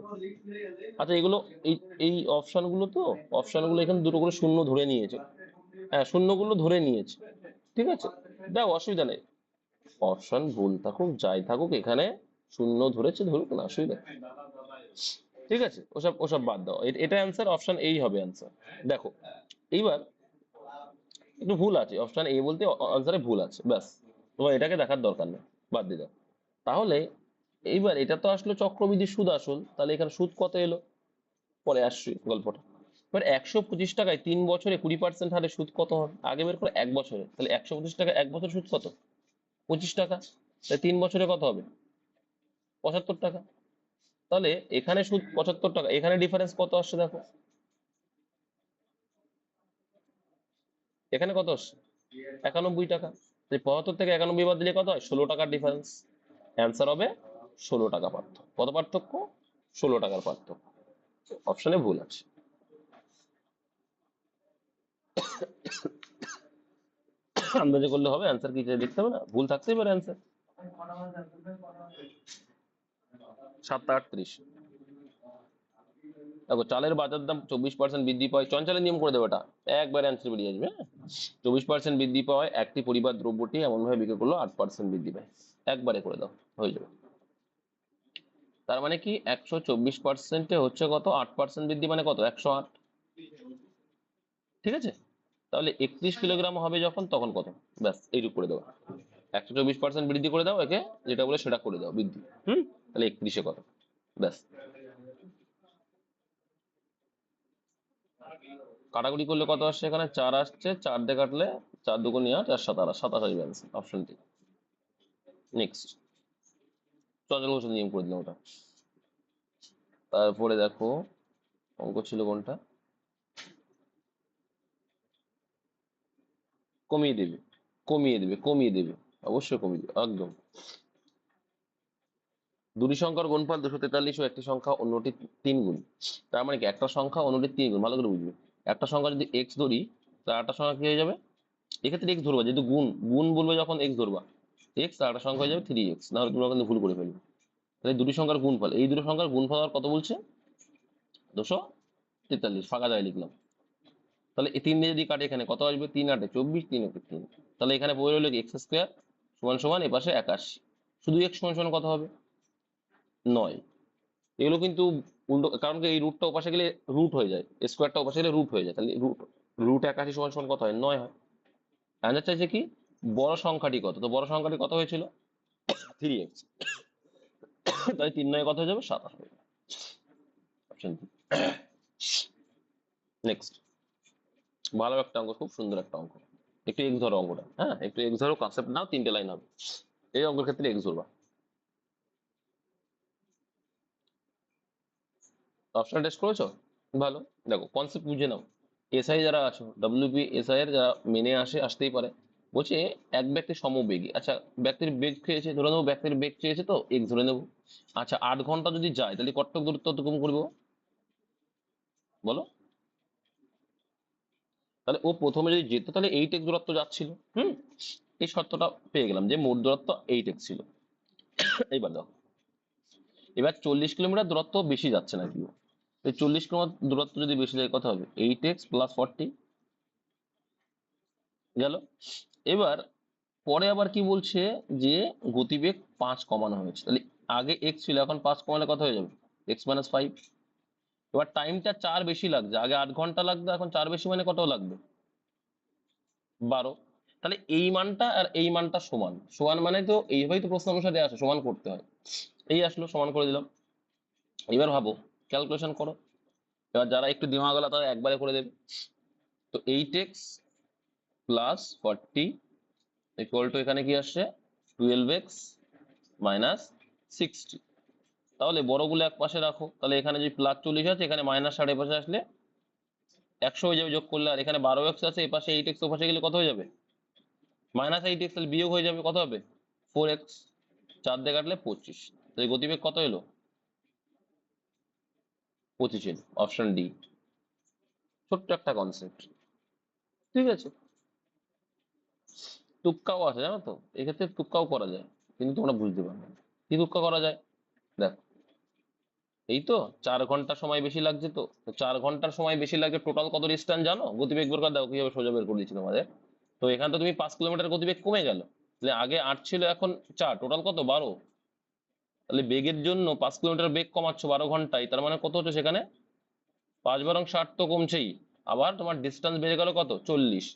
আচ্ছা এগুলো এই এই অপশন গুলো, তো অপশন গুলো এখানে দুটো করে শূন্য ধরে নিয়েছে, হ্যাঁ শূন্যগুলো ধরে নিয়েছে, ঠিক আছে, দাও অসুবিধা নেই, অপশন ভুল থাকুক যাই থাকুক এখানে শূন্য ধরেছে, ধরুক না, অসুবিধা নেই। ঠিক আছে, ওসব ওসব বাদ দাও, এটা অ্যান্সার, অপশন এই হবে অ্যান্সার। দেখো এইবার একটু ভুল আছে, অপশন এ বলতে আনসারে ভুল আছে, ব্যাস, তোমার এটাকে দেখার দরকার নেই, বাদ দিয়ে দাও। তাহলে এইবার এটা তো আসলো চক্রবৃদ্ধি সুদ আসল, তাহলে এখানে সুদ কত এলো, পরে আসছি গল্পটা। এবার 125 টাকায় 3 বছরে 20% হারে সুদ কত হবে, আগে বের করে 1 বছরে, তাহলে 125 টাকা 1 বছর সুদ কত, 25 টাকা, তাহলে 3 বছরে কত হবে, 75 টাকা। তাহলে এখানে সুদ 75 টাকা, এখানে ডিফারেন্স কত আসছে দেখো, এখানে কত আসছে 91 টাকা। 75 থেকে 91 বাদ দিলে কত হয়, 16 টাকার ডিফারেন্স। অ্যান্সার হবে 16 টাকা পার্থক্য। কত পার্থক্য, 16 টাকার পার্থক্য। অপশনে ভুল আছে। আন্দাজে করলে হবে, অ্যান্সার কি দেখতে হবে না, ভুল থাকতেই পারে অ্যান্সার। 7:38। দেখো চালের বাজার দাম 24% বৃদ্ধি পায়, চঞ্চলের নিয়ম করে দেবে, এটা একবার অ্যান্সার বেরিয়ে আসবে। হ্যাঁ, 24% বৃদ্ধি পাওয়ায় একটি পরিবার দ্রব্যটি এমন ভাবে বিক্রি করলো 8% বৃদ্ধি পায়, একবারে করে দাও, হয়ে যাবে। তার মানে কি 124%-এ হচ্ছে কত, 8% বৃদ্ধি, মানে কত, 108। ঠিক আছে, তাহলে 31 কিলোগ্রাম হবে যখন, তখন কত, ব্যাস এইটুকু করে দেবো। 124% বৃদ্ধি করে দাও একে, যেটা বলে সেটা করে দাও বৃদ্ধি, তাহলে 31-এ কত, ব্যাস। কাটাকুটি করলে কত আসছে, এখানে 4 আসছে, 4 দিয়ে কাটলে 4 দুগুণে 8, আর 7 27 আসবে অ্যান্সার, অপশন ডি। নেক্সট, চঞ্চল ঘোষের নিয়ম করে দিলাম ওটা। তারপরে দেখো অঙ্ক ছিল কোনটা, কমিয়ে দেবে, কমিয়ে দেবে, কমিয়ে দেবে, অবশ্যই কমিয়ে দেবে একদম। দুটি সংখ্যার গুণফল 243 ও একটি সংখ্যা অন্যটি 3 গুণ, তার মানে কি একটা সংখ্যা অন্যটি 3 গুণ, ভালো করে বুঝবে। একটা সংখ্যা যদি এক্স ধরি, তার একটা সংখ্যা কি হয়ে যাবে, এক্ষেত্রে এক্স ধরবা, যেহেতু গুণ গুণ বলবে যখন এক্স ধরবা, এক্স আর একটা সংখ্যা হয়ে যাবে 3x, না হলে তোমরা কিন্তু ভুল করে ফেলবে। তাহলে দুটি সংখ্যার গুণফল, এই দুটো সংখ্যার গুণফল আর কত বলছে, 243, ফাঁকা যায় লিখলাম। তাহলে এই 3 দিয়ে যদি কাটে, এখানে কত আসবে, 3 8 24, 3 1 3, তাহলে এখানে পড়ে রইল এক্স স্কোয়ার সমান সমান এ পাশে 81, শুধু এক্স সমান সমান কত হবে, 9। এগুলো কিন্তু উল্টো, কারণ কি এই রুটটা ওপাশে গেলে রুট হয়ে যায়, স্কোয়ারটা ওপাশে গেলে রুট হয়ে যায়, তাহলে রুট রুট 81 সমান সমান কত হয়, 9 হয়। অ্যান্সার চাইছে কি, বড় সংখ্যাটি কত, তো বড় সংখ্যাটি কত হয়েছিল 3x, তাই 3 9 কত হয়ে যাবে, 27 হবে, অপশন বি। নেক্সট, ভালো একটা অঙ্ক, খুব সুন্দর একটা অঙ্ক, একটু এক্স ধরো অঙ্কটা, হ্যাঁ একটু এক্স ধরো, কনসেপ্ট নাও, 3টে লাইন হবে, এই অঙ্কের ক্ষেত্রে এক্স ধরবা। অপশন টেস্ট করেছো, ভালো। দেখো কনসেপ্ট বুঝে নাও, এসআই যারা আছো, ডব্লিউপি এসআই এর যারা মেনে আসতেই পারে, বলছে এক ব্যক্তি সমবেগী, আচ্ছা ব্যক্তির বেগ চেয়েছে, ধরে নেবো ব্যক্তির বেগ চেয়েছে, তো এক্স ধরে নেবো। আচ্ছা 8 ঘন্টা যদি যায়, তাহলে কতটুকু দূরত্ব অতিক্রম করবো বলো, তাহলে ও প্রথমে যদি যেত তাহলে 8x দূরত্ব যাচ্ছিল, এই শর্তটা পেয়ে গেলাম যে মোট দূরত্ব 8x ছিল। এইবার দেখো, এবার 40 কিলোমিটার দূরত্ব বেশি যাচ্ছে না কি, 40 কিলোমিটার দূরত্ব যদি বেশি যায় কত হবে, 8x + 40 গেল। এবার পরে আবার কি বলছে, যে গতিবেগ 5 কমানো হয়েছে, তাহলে আগে x ছিল, এখন 5 কমালে কত হয়ে যাবে, x - 5। এবার টাইমটা 4 বেশি লাগছে, আগে 8 ঘন্টা লাগতো, এখন 4 বেশি, মানে কত লাগবে, 12। তাহলে এই মানটা আর এই মানটা সমান, সমান মানে তো এইভাবেই তো প্রশ্ন অনুসারে আসে, সমান করতে হয়, এই আসলো, সমান করে দিলাম। এবার ভাবো, ক্যালকুলেশন করো, এবার যারা একটু দিমাগ গলা তারা একবারে করে দেবে। তো 8x + 40 ইকুয়াল টু, এখানে কি আসছে 12x - 60। তাহলে বড়গুলো এক পাশে রাখো, তাহলে এখানে যে +40 আছে, এখানে -60 এ পাশে আসলে 100 হয়ে যাবে যোগ করলে, আর এখানে 12x আছে, এই পাশে 8x ও পাশে গেলে কত হয়ে যাবে, -8x, তাহলে বিয়োগ হয়ে যাবে, কত হবে 4x, 4 দিয়ে কাটলে 25, তাহলে গতিবেগ কত এলো 25, অপশন ডি। ছোট্ট একটা কনসেপ্ট, ঠিক আছে, তুক্কাও আছে জানো তো, এক্ষেত্রে তুক্কাও করা যায়, কিন্তু তোমরা বুঝতে পারবে না কি তুক্কা করা যায়। দেখো এই তো 4 ঘন্টা সময় বেশি লাগছে, তো 4 ঘন্টার সময় বেশি লাগে, টোটাল কত ডিস্টেন্স জানো, গতিবেগ বের করে দাও, কিভাবে সোজা বের করে দিচ্ছি তোমাদের। তো এখানে তো তুমি 5 কিলোমিটার গতিবেগ কমে গেল, তাহলে আগে 8 ছিল, এখন 4, টোটাল কত 12, তাহলে বেগের জন্য 5 কিলোমিটার বেগ কমাচ্ছ 12 ঘন্টায়, তার মানে কত হচ্ছে সেখানে 5 × 60 তো কমছেই, আবার তোমার ডিস্টেন্স বেড়ে গেল কত 40।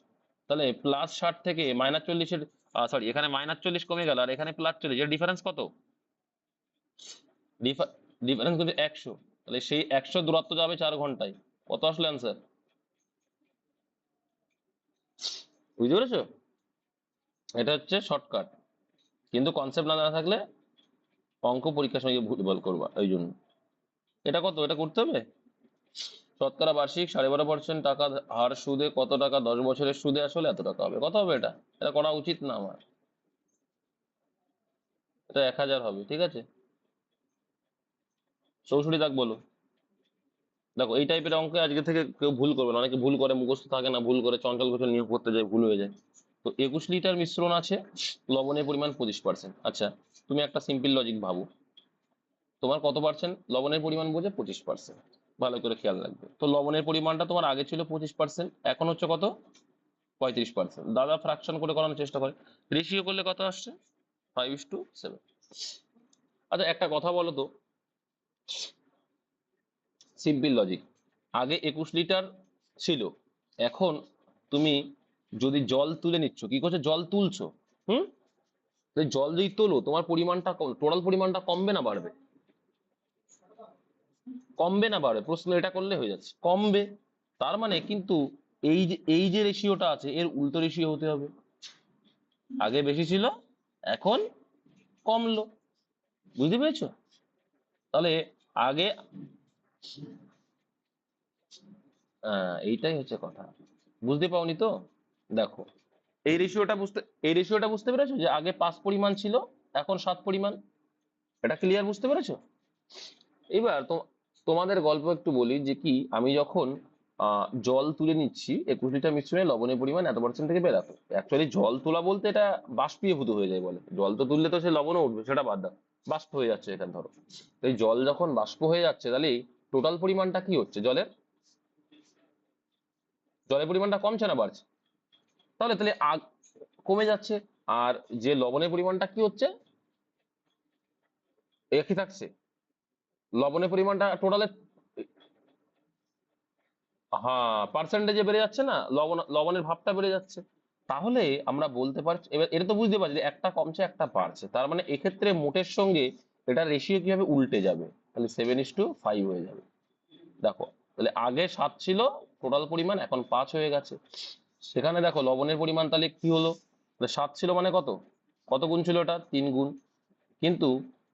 তাহলে +60 থেকে -40-এর সরি এখানে -40 কমে গেল আর এখানে +40, এর ডিফারেন্স কত? ডিফারেন্স কিন্তু 100। তাহলে সেই 100 দূরত্ব যাবে 4 ঘন্টায়। কত আসলে অ্যান্সার? বুঝতে পেরেছো? এটা হচ্ছে শর্টকাট, কিন্তু কনসেপ্ট না জানা থাকলে অঙ্ক পরীক্ষার সময় ভুলভাল করবা। ওই জন্য এটা কত, এটা করতে হবে। শতকরা বার্ষিক 12.5% টাকা হার সুদে কত টাকা 10 বছরের সুদে আসলে এত টাকা হবে। কত হবে এটা? এটা করা উচিত না আমার। এটা 1000 হবে, ঠিক আছে। 64 দাগ বলো। দেখো এই টাইপের অঙ্কে আজকে থেকে কেউ ভুল করবে না, অনেকে ভুল করে, মুখস্থ থাকে না, ভুল করে চঞ্চল গোচল নিয়োগ করতে যায়, ভুল হয়ে যায়। তো 21 লিটার মিশ্রণ আছে, লবণের পরিমাণ 25%। আচ্ছা, তুমি একটা সিম্পল লজিক ভাবো, তোমার কত পার্সেন্ট লবণের পরিমাণ বোঝে? 25%। ভালো করে খেয়াল রাখবে। তো লবণের পরিমাণটা তোমার আগে ছিল 25%, এখন হচ্ছে কত? 35%। দাদা ফ্র্যাকশন করে করানোর চেষ্টা করে, রেশিও করলে কত আসছে? 5:7। আচ্ছা একটা কথা বলো তো, সিম্পল লজিক, আগে 21 লিটার ছিল, এখন তুমি যদি জল তুলে নিচ্ছ, কি করছো? জল তুলছো। হুম। তো জল যদি তোলো, তোমার পরিমাণটা টোটাল পরিমাণটা কমবে না বাড়বে? কমবে না বাড়বে? প্রশ্ন এটা করলে হয়ে যাচ্ছে, কমবে। তার মানে কিন্তু এই যে রেশিওটা আছে, এর উল্টো রেশিও হতে হবে। আগে বেশি ছিল, এখন কমলো। বুঝতে পেরেছো? তাহলে আগে এইটাই হচ্ছে কথা। বুঝতে পাওনি তো? দেখো এই রেশিওটা বুঝতে পেরেছো, যে আগে 5 পরিমাণ ছিল, এখন 7 পরিমাণ। এটা ক্লিয়ার? বুঝতে পেরেছো? এবার তো তোমাদের গল্প একটু বলি, যে কি আমি যখন জল তুলে নিচ্ছি, 21 লিটার মিশ্রণে লবণের পরিমাণ এত পার্সেন্ট থেকে বেরাতো। অ্যাকচুয়ালি জল তোলা বলতে এটা বাষ্পীভূত হয়ে যায় বলে। জল তো তুললে তো সে লবণও উঠবে, সেটা বাদ দাও, বাষ্প হয়ে যাচ্ছে এখানে ধরো। তো এই জল যখন বাষ্প হয়ে যাচ্ছে, তাহলে টোটাল পরিমাণটা কি হচ্ছে? জলের পরিমাণটা কমছে না বাড়ছে? তাহলে তাহলে কমে যাচ্ছে। আর যে লবণের পরিমাণটা কি হচ্ছে? একই থাকছে। লবণের পরিমাণটা টোটালে, হ্যাঁ, পার্সেন্টেজে বেড়ে যাচ্ছে না, লবণের ভাবটা বেড়ে যাচ্ছে। তাহলে আমরা বলতে পারছি, এবার এটা তো বুঝতে পারছি যে একটা কমছে একটা বাড়ছে, তার মানে এক্ষেত্রে মোটের সঙ্গে এটা রেশিও কিভাবে উল্টে যাবে, তাহলে 7:5 হয়ে যাবে। দেখো, তাহলে আগে 7 ছিল টোটাল পরিমাণ, এখন 5 হয়ে গেছে। সেখানে দেখো লবণের পরিমাণ তাহলে কি হলো, 7 ছিল মানে কত, কত গুণ ছিল ওটা? 3 গুণ। কিন্তু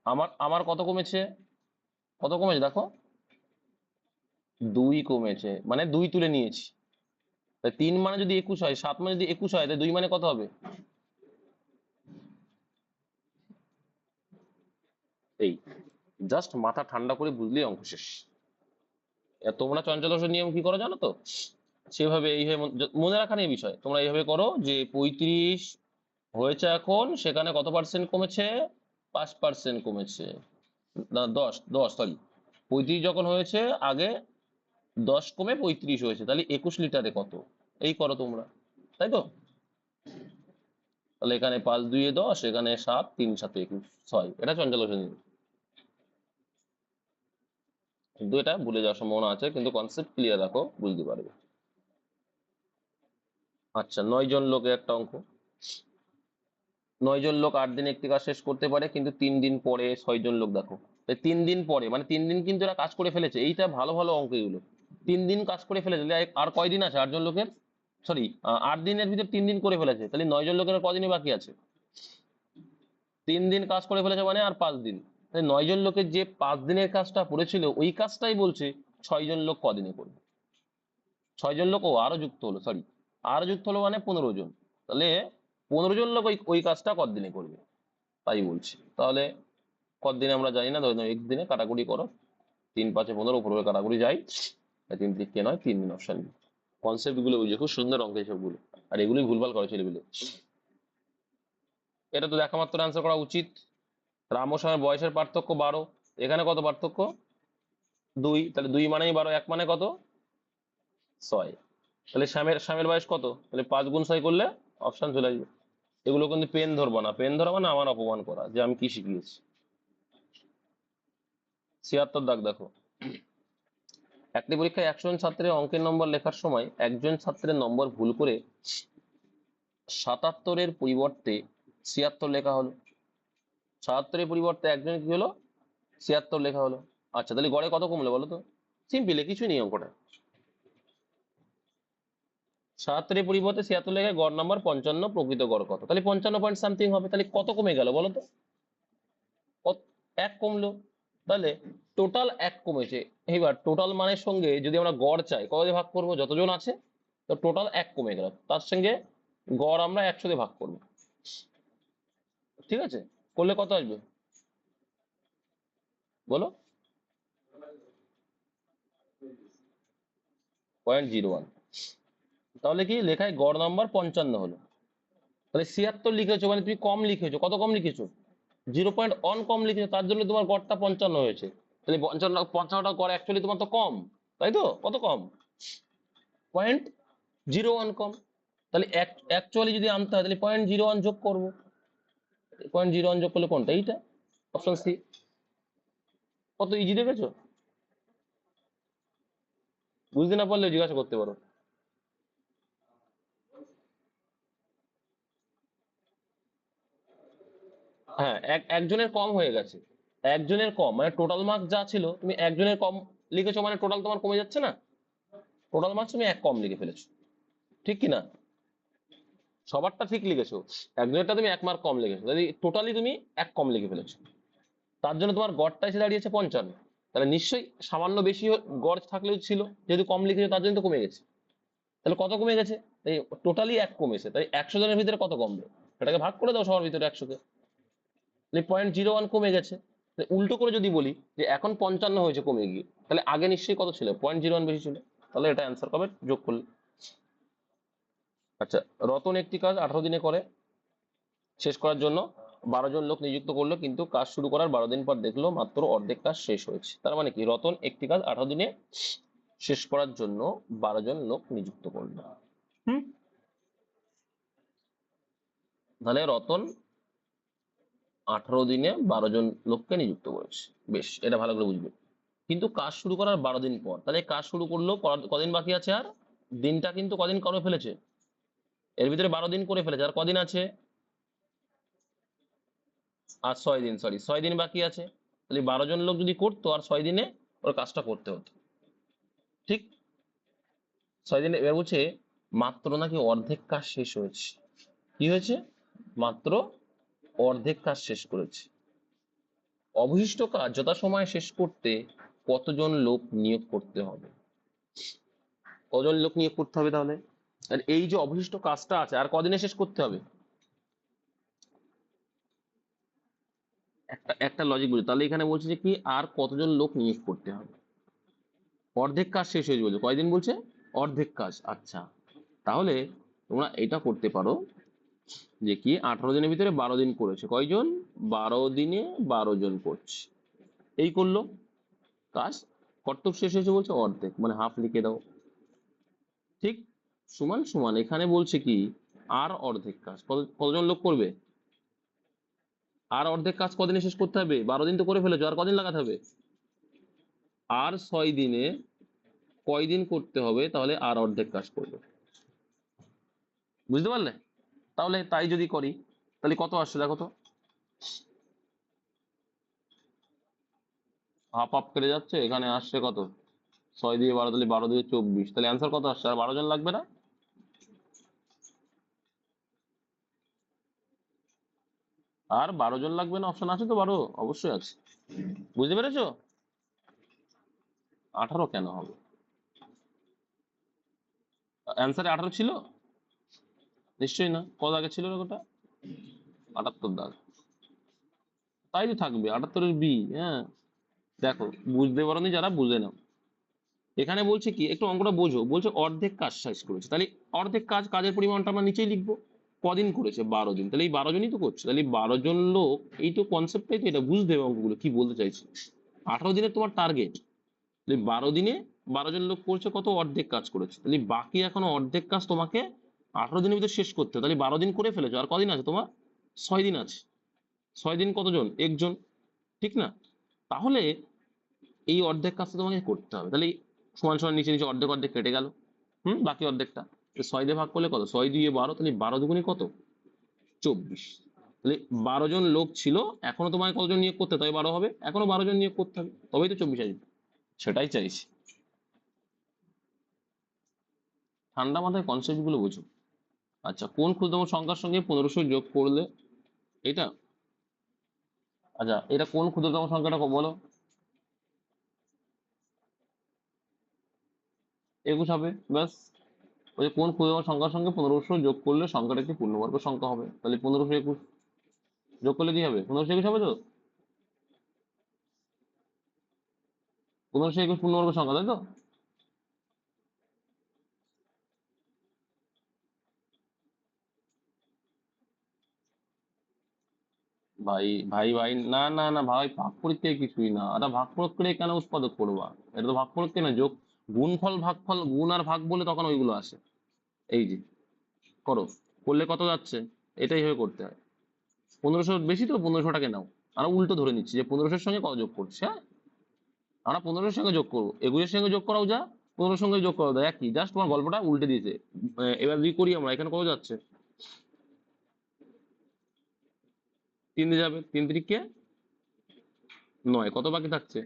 আমার আমার কত কমেছে? কত কমেছে দেখো, 2 কমেছে, মানে 2 তুলে নিয়েছি। 3 মানে যদি 21 হয়, 7 মানে যদি 21 হয়, তাহলে 2 মানে কত হবে? এই জাস্ট মাথা ঠান্ডা করে বুঝলেই অঙ্ক শেষ। তোমরা চঞ্চল নিয়ম কি করো জানো তো? সেভাবে এইভাবে মনে রাখা নিয়ে বিষয়, তোমরা এইভাবে করো যে 35 হয়েছে এখন, সেখানে কত পার্সেন্ট কমেছে? 5% কমেছে। না, 10 সরি, 35 যখন হয়েছে আগে 10 কমে 35 হয়েছে, তাহলে 21 লিটারে কত? এই করো তোমরা, তাই তো? তাহলে এখানে 5 2 10, এখানে 7 3 7 21 6, এটা চঞ্চল নিয়ম। কিন্তু এটা ভুলে যাওয়ার সম্ভাবনা আছে, কিন্তু কনসেপ্ট ক্লিয়ার রাখো, বুঝতে পারবে। আচ্ছা, 9 জন লোকের একটা অঙ্ক। 9 জন লোক 8 দিনে একটি কাজ শেষ করতে পারে, কিন্তু 3 দিন পরে 6 জন লোক। দেখো, 3 দিন পরে মানে 3 দিন কিন্তু এরা কাজ করে ফেলেছে। এইটা ভালো ভালো অঙ্ক এগুলো। 3 দিন কাজ করে ফেলেছে, তাহলে আর কয়দিন আছে 8 জন লোকের? সরি, 8 দিনের ভিতর 3 দিন করে ফেলেছে, তাহলে 9 জন লোকের আর কদিনই বাকি আছে? 3 দিন কাজ করে ফেলেছে মানে আর 5 দিন। তাহলে 9 জন লোকের যে 5 দিনের কাজটা পড়েছিল, ওই কাজটাই বলছে 6 জন লোক কদিনে করবে। 6 জন লোক, ও আরো যুক্ত হলো, সরি, আরো যুক্ত হলো মানে 15 জন। তাহলে 15 জন লোক ওই ওই কাজটা কদিনে করবে, তাই বলছি। তাহলে কদিনে আমরা জানি না, ধরে নাও এক দিনে কাটাকুটি করো, 3 5 15 উপরে কাটাকুটি যাই, 3 3 নয়, 3 দিন অপশন। কনসেপ্ট গুলো বুঝে, খুব সুন্দর অঙ্ক সবগুলো। আর এগুলোই ভুলভাল করে ছেলেগুলো। এটা তো দেখা মাত্র অ্যান্সার করা উচিত। রাম ও শ্যামের বয়সের পার্থক্য 12, এখানে কত পার্থক্য? 2, তাহলে 2 মানেই 12, 1 মানে কত? 6। তাহলে শ্যামের বয়স কত? তাহলে 5 গুণ 6 করলে অপশন চলে আসবে। এগুলো কিন্তু পেন ধরবো না, পেন ধরবো না, আমার অপমান করা যে আমি কি শিখিয়েছি। 76 দাগ দেখো, একটি পরীক্ষায় 100 জন ছাত্রের অঙ্কের নম্বর লেখার সময় একজন ছাত্রের নম্বর ভুল করে 77-এর পরিবর্তে 76 লেখা হলো। 77-এর পরিবর্তে একজন কি হলো, 76 লেখা হলো। আচ্ছা, তাহলে গড়ে কত কমলো বলো তো? সিম্পল, কিছুই নেই অঙ্কটা। 77-এর পরিবর্তে 76 লেখা, গড় নাম্বার 55, প্রকৃত গড় কত? তাহলে 55 পয়েন্ট সামথিং হবে। তাহলে কত কমে গেল বলো তো? এক কমলো। তাহলে টোটাল এক কমেছে। এবার টোটাল মানের সঙ্গে যদি আমরা গড় চাই, কত দিয়ে ভাগ করবো? যতজন আছে, তো টোটাল এক কমে গেল, তার সঙ্গে গড় আমরা 100 দিয়ে ভাগ করবো। ঠিক আছে, করলে কত আসবে বলো? 0.01। তাহলে কি লেখায় গড় নাম্বার 55 হলো। তাহলে 76 লিখেছো মানে তুমি কম লিখেছো। কত কম লিখেছো? 0.1 কম লিখেছো, তার জন্য তোমার গড়টা 55 হয়েছে। তাহলে 55টা গড় অ্যাকচুয়ালি তোমার তো কম, তাই তো? কত কম? 0.01 কম। তাহলে অ্যাকচুয়ালি যদি আনতে হয় তাহলে 0.01 যোগ করবো। 0.01 যোগ করলে কোনটা? এইটা, অপশন সি। কত ইজি দেখেছো? বুঝতে না পারলে জিজ্ঞাসা করতে পারো। হ্যাঁ, একজনের কম হয়ে গেছে। একজনের কম মানে টোটাল মার্কস যা ছিল, তুমি একজনের কম লিখেছো মানে টোটাল তোমার কমে যাচ্ছে না? টোটাল মার্কস তুমি এক কম লিখে ফেলেছো, ঠিক কি না? সবারটা ঠিক লিখেছো, একজনেরটা তুমি 1 মার্ক কম লিখেছো, তাহলে টোটালি তুমি এক কম লিখে ফেলেছো। তার জন্য তোমার গড়টা এসে দাঁড়িয়েছে 55। তাহলে নিশ্চয়ই সামান্য বেশি গড় থাকলেও ছিল, যেহেতু কম লিখেছো তার জন্য তো কমে গেছে। তাহলে কত কমে গেছে? তাই টোটালি এক কমেছে, তাই 100 জনের ভিতরে কত কমবে? এটাকে ভাগ করে দাও সবার ভিতরে 100-কে। 0.01 কমে গেছে। উল্টো করে যদি বলি যে এখন 55 হয়েছে কমে গিয়ে, তাহলে আগে নিশ্চয়ই কত ছিল? 0.01 বেশি ছিল। তাহলে এটা অ্যান্সার কবে যোগ করলে? আচ্ছা, রতন একটি কাজ 18 দিনে করে শেষ করার জন্য 12 জন লোক নিযুক্ত করলো, কিন্তু কাজ শুরু করার 12 দিন পর দেখলো মাত্র অর্ধেক কাজ শেষ হয়েছে। তার মানে কি? রতন একটি কাজ 18 দিনে শেষ করার জন্য 12 জন লোক নিযুক্ত করলো। তাহলে রতন 18 দিনে 12 জন লোককে নিযুক্ত করেছে। বেশ, এটা ভালো করে বুঝবে। কিন্তু কাজ শুরু করার 12 দিন পর, তাহলে কাজ শুরু করলো, কদিন বাকি আছে? আর দিনটা কিন্তু কদিন করে ফেলেছে, এর ভিতরে 12 দিন করে ফেলেছে। আর কদিন আছে? আর 6 দিন, সরি 6 দিন বাকি আছে। তাহলে 12 জন লোক যদি করতো, আর 6 দিনে ওর কাজটা করতে হতো, ঠিক? 6 দিনে। এবার বলছে মাত্র নাকি অর্ধেক কাজ শেষ হয়েছে। কি হয়েছে? মাত্র অর্ধেক কাজ শেষ করেছে। অবশিষ্ট কাজ যথাসময়ে শেষ করতে কতজন লোক নিয়োগ করতে হবে? কজন লোক নিয়োগ করতে হবে তাহলে? আর এই যে অবশিষ্ট কাজটা আছে, আর কদিনে শেষ করতে হবে? একটা একটা লজিক বুঝো। তাহলে এখানে বলছে যে কি, আর কতজন লোক নিয়োগ করতে হবে? অর্ধেক কাজ শেষ হয়েছে বলছে। কয়দিন বলছে? অর্ধেক কাজ। আচ্ছা, তাহলে তোমরা এটা করতে পারো যে কি, 18 দিনের ভিতরে 12 দিন করেছে, কয়জন? 12 দিনে 12 জন করছে, এই করলো কাজ। কর্তব্য শেষ হয়েছে বলছে অর্ধেক, মানে হাফ লিখে দাও, ঠিক? সমান সমান এখানে বলছে কি, আর অর্ধেক কাজ কতজন লোক করবে? আর অর্ধেক কাজ কদিনে শেষ করতে হবে? 12 দিন তো করে ফেলেছো, আর কদিন লাগাতে হবে? আর 6 দিনে কয়দিন করতে হবে? তাহলে আর অর্ধেক কাজ করবে। বুঝতে পারলে? তাহলে তাই যদি করি, তাহলে কত আসছে দেখো তো। হাফ হাফ কেটে যাচ্ছে, এখানে আসছে কত? 6 দিয়ে 12, তাহলে 12 দিয়ে 24, তাহলে অ্যান্সার কত আসছে? আর 12 জন লাগবে না? আর 12 জন লাগবে না? অপশন আছে তো 12, অবশ্যই আছে। বুঝতে পেরেছো? 18 কেন হবে? অ্যান্সারে 18 ছিল? নিশ্চয়ই না। কত আগে ছিল ওটা? 78 দাগ। তাই তো থাকবে 78-এর বি। হ্যাঁ, দেখো, বুঝতে পারোনি যারা, বুঝে নাও। এখানে বলছে কি, একটু অঙ্কটা বোঝো। বলছে অর্ধেক কাজ শেষ করেছে, তাহলে অর্ধেক কাজ, কাজের পরিমাণটা আমরা নিচেই লিখবো। কদিন করেছে? 12 দিন। তাহলে এই 12 জনই তো করছে, তাহলে 12 জন লোক। এই তো কনসেপ্টটাই তো, এটা বুঝতে হবে অঙ্কগুলো কি বলতে চাইছে। 18 দিনের তোমার টার্গেট, তাহলে 12 দিনে 12 জন লোক করছে, কত? অর্ধেক কাজ করেছে। তাহলে বাকি এখনো অর্ধেক কাজ তোমাকে 18 দিনের ভিতরে শেষ করতে হবে। তাহলে 12 দিন করে ফেলেছো, আর কদিন আছে তোমার? 6 দিন আছে। 6 দিন কতজন? একজন, ঠিক না? তাহলে এই অর্ধেক কাজটা তোমাকে করতে হবে। তাহলে এই সমান সমান নিচে নিচে অর্ধেক অর্ধেক কেটে গেল। বাকি অর্ধেকটা তো 6 দিয়ে ভাগ করলে কত, 6 2 12, তাহলে 12 দুগুণে কত, 24। তাহলে 12 জন লোক ছিল, এখনো তোমায় কতজন নিয়োগ করতে হবে, তবে 12 হবে, এখনো 12 জন নিয়োগ করতে হবে, তবেই তো 24 আসবে। সেটাই চাইছি। ঠান্ডা মাথায় কনসেপ্ট গুলো বুঝো। আচ্ছা, কোন ক্ষুদ্রতম সংখ্যার সঙ্গে 1500 যোগ করলে, এটা, আচ্ছা এটা কোন ক্ষুদ্রতম সংখ্যাটা বলো। 21 হবে, ব্যাস। ওই যে কোন ক্ষুদ্রতম সংখ্যার সঙ্গে 1500 যোগ করলে সংখ্যাটা একটি পূর্ণবর্গ সংখ্যা হবে, তাহলে 1521 যোগ করলে কি হবে, 1521 হবে তো। 1521 পূর্ণবর্গ সংখ্যা, তাই তো। ভাই ভাই ভাই, না না না ভাই, ভাগ পরীক্ষায় কিছুই না, এটা ভাগ প্রক্রিয়ায় কেন উৎপাদক করবা, এটা তো ভাগ প্রক্রিয়া না, যোগ গুণফল ভাগফল, গুণ আর ভাগ বলে তখন ওইগুলো আসে। এই যে করো, করলে কত যাচ্ছে, এটাই হয়ে করতে হয়। 1500 বেশি তো, 1500টাকে নাও। আমরা উল্টো ধরে নিচ্ছি যে 1500-এর সঙ্গে কত যোগ করছে, হ্যাঁ। আমরা 1500-এর সঙ্গে যোগ করবো, 21-এর সঙ্গে যোগ করাও যা, 1500-এর সঙ্গে যোগ করাও যায়, একই, জাস্ট তোমার গল্পটা উল্টে দিয়েছে। এবার যদি করি আমরা, এখানে কত যাচ্ছে, 3 দিয়ে যাবে, 3 3 9, কত বাকি থাকছে,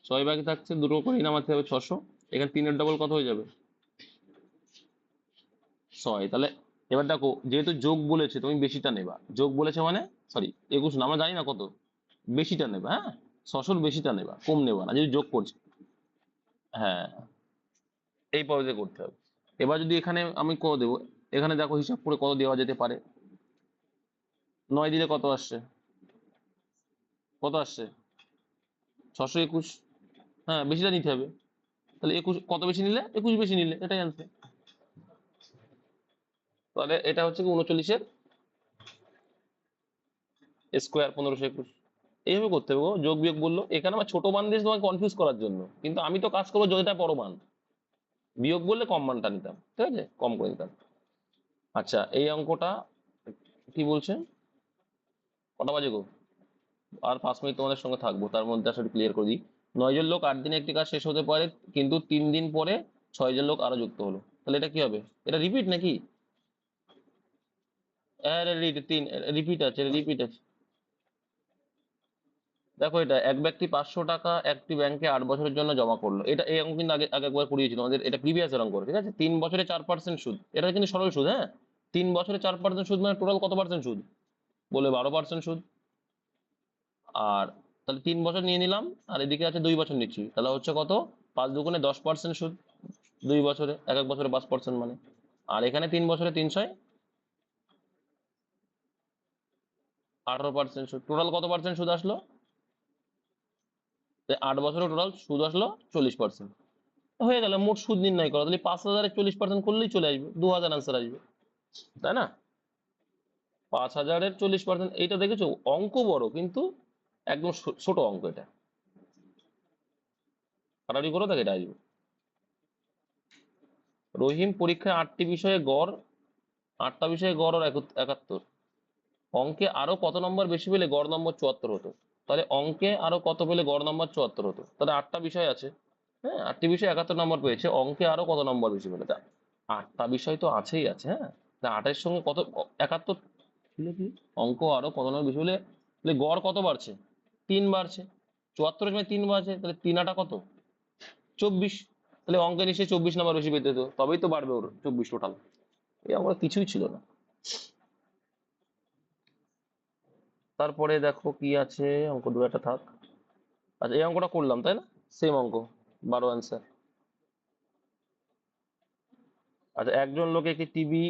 6 বাকি থাকছে, দুটো করে নামাতে হবে, 600। এখানে 3-এর ডবল কত হয়ে যাবে, 6। তাহলে এবার দেখো, যেহেতু যোগ বলেছে তুমি বেশিটা নেবা, যোগ বলেছে মানে, সরি 21 না, আমরা জানি না কত, বেশিটা নেবা, হ্যাঁ। 600-র বেশিটা নেবা, কম নেবা না, যদি যোগ করছে। হ্যাঁ, এই পদ্ধতি করতে হবে। এবার যদি এখানে আমি কত দেবো, এখানে দেখো হিসাব করে কত দেওয়া যেতে পারে। 9 দিলে কত আসছে, কত আসছে, 621। হ্যাঁ, বেশিটা নিতে হবে। তাহলে 21, কত বেশি নিলে, 21 বেশি নিলে, এটাই আনসার। তাহলে এটা হচ্ছে কি 39-এর স্কোয়ার, 1521। এইভাবে করতে হবে গো, যোগ বিয়োগ বললো এখানে আমার ছোট মান দিয়ে তোমাকে কনফিউজ করার জন্য, কিন্তু আমি তো কাজ করবো যেটা বড় মান, বিয়োগ বললে কম মানটা নিতাম, ঠিক আছে, কম করে নিতাম। আচ্ছা, এই অঙ্কটা কি বলছে, কটা বাজে গো, আর 5 মিনিট তোমাদের সঙ্গে থাকবো, তার মধ্যে আসলে ক্লিয়ার করে দিই। 9 জন লোক 8 দিনে একটি কাজ শেষ হতে পারে, কিন্তু 3 দিন পরে 6 জন লোক আরো যুক্ত হলো, তাহলে এটা কি হবে, এটা রিপিট নাকি, তিন রিপিট আছে, রিপিট আছে। দেখো, এটা এক ব্যক্তি 500 টাকা একটি ব্যাংকে 8 বছরের জন্য জমা করলো, এটা এই অঙ্ক কিন্তু আগে আগে একবার করিয়েছিল আমাদের, এটা প্রিভিয়াস এর অঙ্ক, ঠিক আছে। 3 বছরে 4% সুদ, এটা কিন্তু সরল সুদ, হ্যাঁ। 3 বছরে 4% সুদ মানে টোটাল কত পার্সেন্ট সুদ, বলে 12% সুদ। আর তাহলে 3 বছর নিয়ে নিলাম, আর এদিকে আছে 2 বছর নিচ্ছি, তাহলে হচ্ছে কত, 5 দুগুণে 10% সুদ, 2 বছরে, এক এক বছরে 5% মানে। আর এখানে 3 বছরে 300, 18% সুদ, টোটাল কত পার্সেন্ট সুদ আসলো, 8 বছরে টোটাল সুদ আসলো 40%। হয়ে গেল, মোট সুদ নির্ণয় করো, তাহলে 5,000-এর 40% করলেই চলে আসবে, 2,000 আনসার আসবে, তাই না। 5,000-এর 40%, এইটা দেখেছো, অঙ্ক বড় কিন্তু একদম ছোট অঙ্ক, এটা কাটারি করো, তাকে এটা আসবে। রহিম পরীক্ষায় 8টি বিষয়ে গড়, 8টা বিষয়ে গড় ওর 71, অঙ্কে আরো কত নম্বর বেশি পেলে গড় নম্বর 74 হতো, তাহলে অঙ্কে আরো কত পেলে গড় নম্বর 74 হতো, তাহলে 8টা বিষয় আছে, হ্যাঁ, 8টি বিষয় 71 নম্বর পেয়েছে, অঙ্কে আরো কত নম্বর বেশি পেলে, তা 8টা বিষয় তো আছেই আছে, হ্যাঁ। তা 8-এর সঙ্গে কত, 71 দিলে কি, অঙ্ক আরো কত নম্বর বেশি হলে, তাহলে গড় কত বাড়ছে, 3 বাড়ছে, 74-এর সময় 3 বাড়ছে, তাহলে 3 8 কত, 24। তাহলে অঙ্কে নিশ্চয়ই 24 নম্বর বেশি পেতে হতো, তবেই তো বাড়বে ওর 24 টোটাল। এই অঙ্ক কিছুই ছিল না। তারপরে দেখো কি আছে, অঙ্ক দু একটা থাক। আচ্ছা, এই অঙ্কটা করলাম তাই না, সেম অঙ্ক, 12 অ্যান্সার। আচ্ছা, একজন লোক একটি টিভি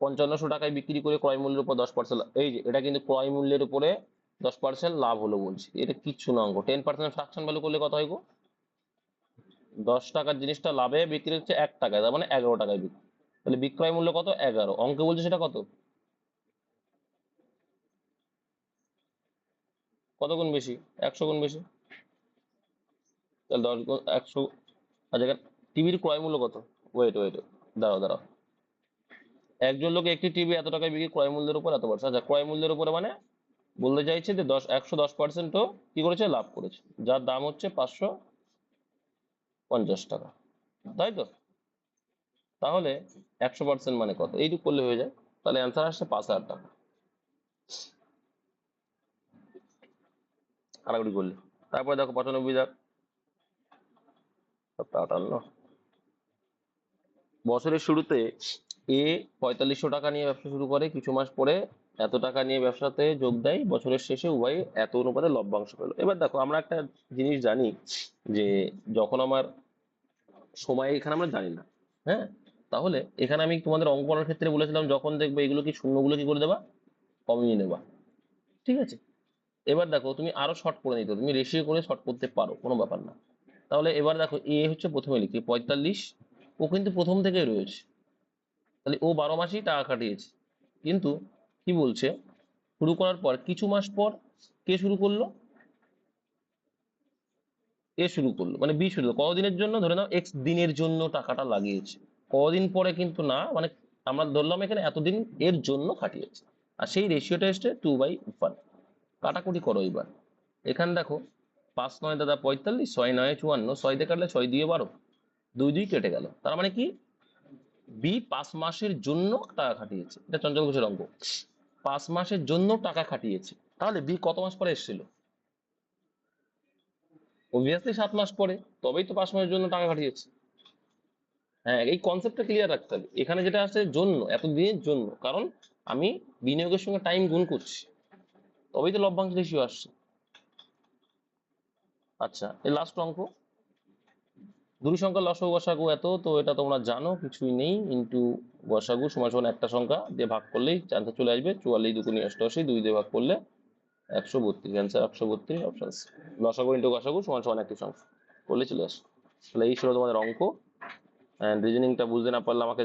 5500 টাকায় বিক্রি করে ক্রয় মূল্যের উপর 10%, এই যে এটা কিন্তু ক্রয় মূল্যের উপরে 10% লাভ হলো বলছি, এটা কিচ্ছু না অঙ্ক, 10% ফ্রাকশন ভ্যালু করলে কত হয় গো, 10 টাকার জিনিসটা লাভে বিক্রি হচ্ছে 1 টাকায়, তার মানে 11 টাকায় বিক্রি, তাহলে বিক্রয় মূল্য কত, 11, অঙ্কে বলছে সেটা কত, কত গুণ বেশি, 100 গুণ বেশি, তাহলে 10 গুণ 100। আচ্ছা, এখানে টিভির ক্রয় মূল্য কত, ওয়েট ওয়েট, দাঁড়াও দাঁড়াও, একজন লোক একটি টিভি এত টাকায় বিক্রি, ক্রয় মূল্যের উপর এত পার্সেন্ট, আচ্ছা ক্রয় মূল্যের উপরে মানে বলতে চাইছে যে 110%ও কি করেছে, লাভ করেছে, যার দাম হচ্ছে 550 টাকা, তাই তো? তাহলে 100% মানে কত, এইটুকু করলে হয়ে যায়। তাহলে অ্যান্সার আসছে 5,000 টাকা। কাটাকুটি করলে তারপরে দেখো 95 দাগ, 58। বছরের শুরুতে এ 4500 টাকা নিয়ে ব্যবসা শুরু করে, কিছু মাস পরে এত টাকা নিয়ে ব্যবসাতে যোগ দেয়, বছরের শেষে উভয় এত অনুপাতে লভ্যাংশ পেল। এবার দেখো আমরা একটা জিনিস জানি যে যখন আমার সময়, এখানে আমরা জানি না, হ্যাঁ, তাহলে এখানে আমি তোমাদের অঙ্ক করার ক্ষেত্রে বলেছিলাম যখন দেখবে এগুলো কি শূন্যগুলো কি করে দেবা, কমিয়ে নেবা, ঠিক আছে? এবার দেখো তুমি আরো শর্ট করে নিতে, তুমি রেশিও করে শর্ট করতে পারো, কোনো ব্যাপার না। তাহলে এবার দেখো এ হচ্ছে প্রথমে লিখি 45, ও কিন্তু প্রথম থেকেই রয়েছে, তাহলে ও 12 মাসেই টাকা খাটিয়েছে। কিন্তু কি বলছে, শুরু করার পর কিছু মাস পর কে শুরু করলো, এ শুরু করলো, মানে বি শুরু করলো। কতদিনের জন্য, ধরে নাও এক্স দিনের জন্য টাকাটা লাগিয়েছে, কদিন পরে কিন্তু না, মানে আমরা ধরলাম এখানে এতদিন এর জন্য খাটিয়েছে, আর সেই রেশিওটা এসছে 2/1। কাটাকুটি করো এবার। এখানে দেখো 5 9 দাদা 45, 6 9 54, 6 দিয়ে কাটলে 6 দিয়ে 12, 2 2 কেটে গেল। তার মানে কি, বি 5 মাসের জন্য টাকা খাটিয়েছে, এটা চঞ্চল ঘোষের অঙ্ক। 5 মাসের জন্য টাকা খাটিয়েছে, তাহলে বি কত মাস পরে এসেছিল, অবভিয়াসলি 7 মাস পরে, তবেই তো 5 মাসের জন্য টাকা খাটিয়েছে। হ্যাঁ, এই কনসেপ্টটা ক্লিয়ার রাখতে হবে। এখানে যেটা আছে জন্য, এত দিনের জন্য, কারণ আমি বিনিয়োগের সঙ্গে টাইম গুণ করছি, তবেই তো লভ্যাংশ রেশিও আসছে। আচ্ছা, এই লাস্ট অঙ্ক, দুই সংখ্যার লসাগু গসাগু এত, তো এটা তোমরা জানো, কিছুই নেই, ইন্টু গসাগু সমান সমান একটা সংখ্যা দিয়ে ভাগ করলেই আনসার চলে আসবে। 44 দুগুণে 88, 2 দিয়ে ভাগ করলে 132, অ্যান্সার 132, অপশন সি। লসাগু ইন্টু গসাগু সমান সমান একটি সংখ্যা করলে চলে আসে। তাহলে এই ছিল তোমাদের অঙ্ক। অ্যান্ড রিজনিংটা বুঝতে না পারলে আমাকে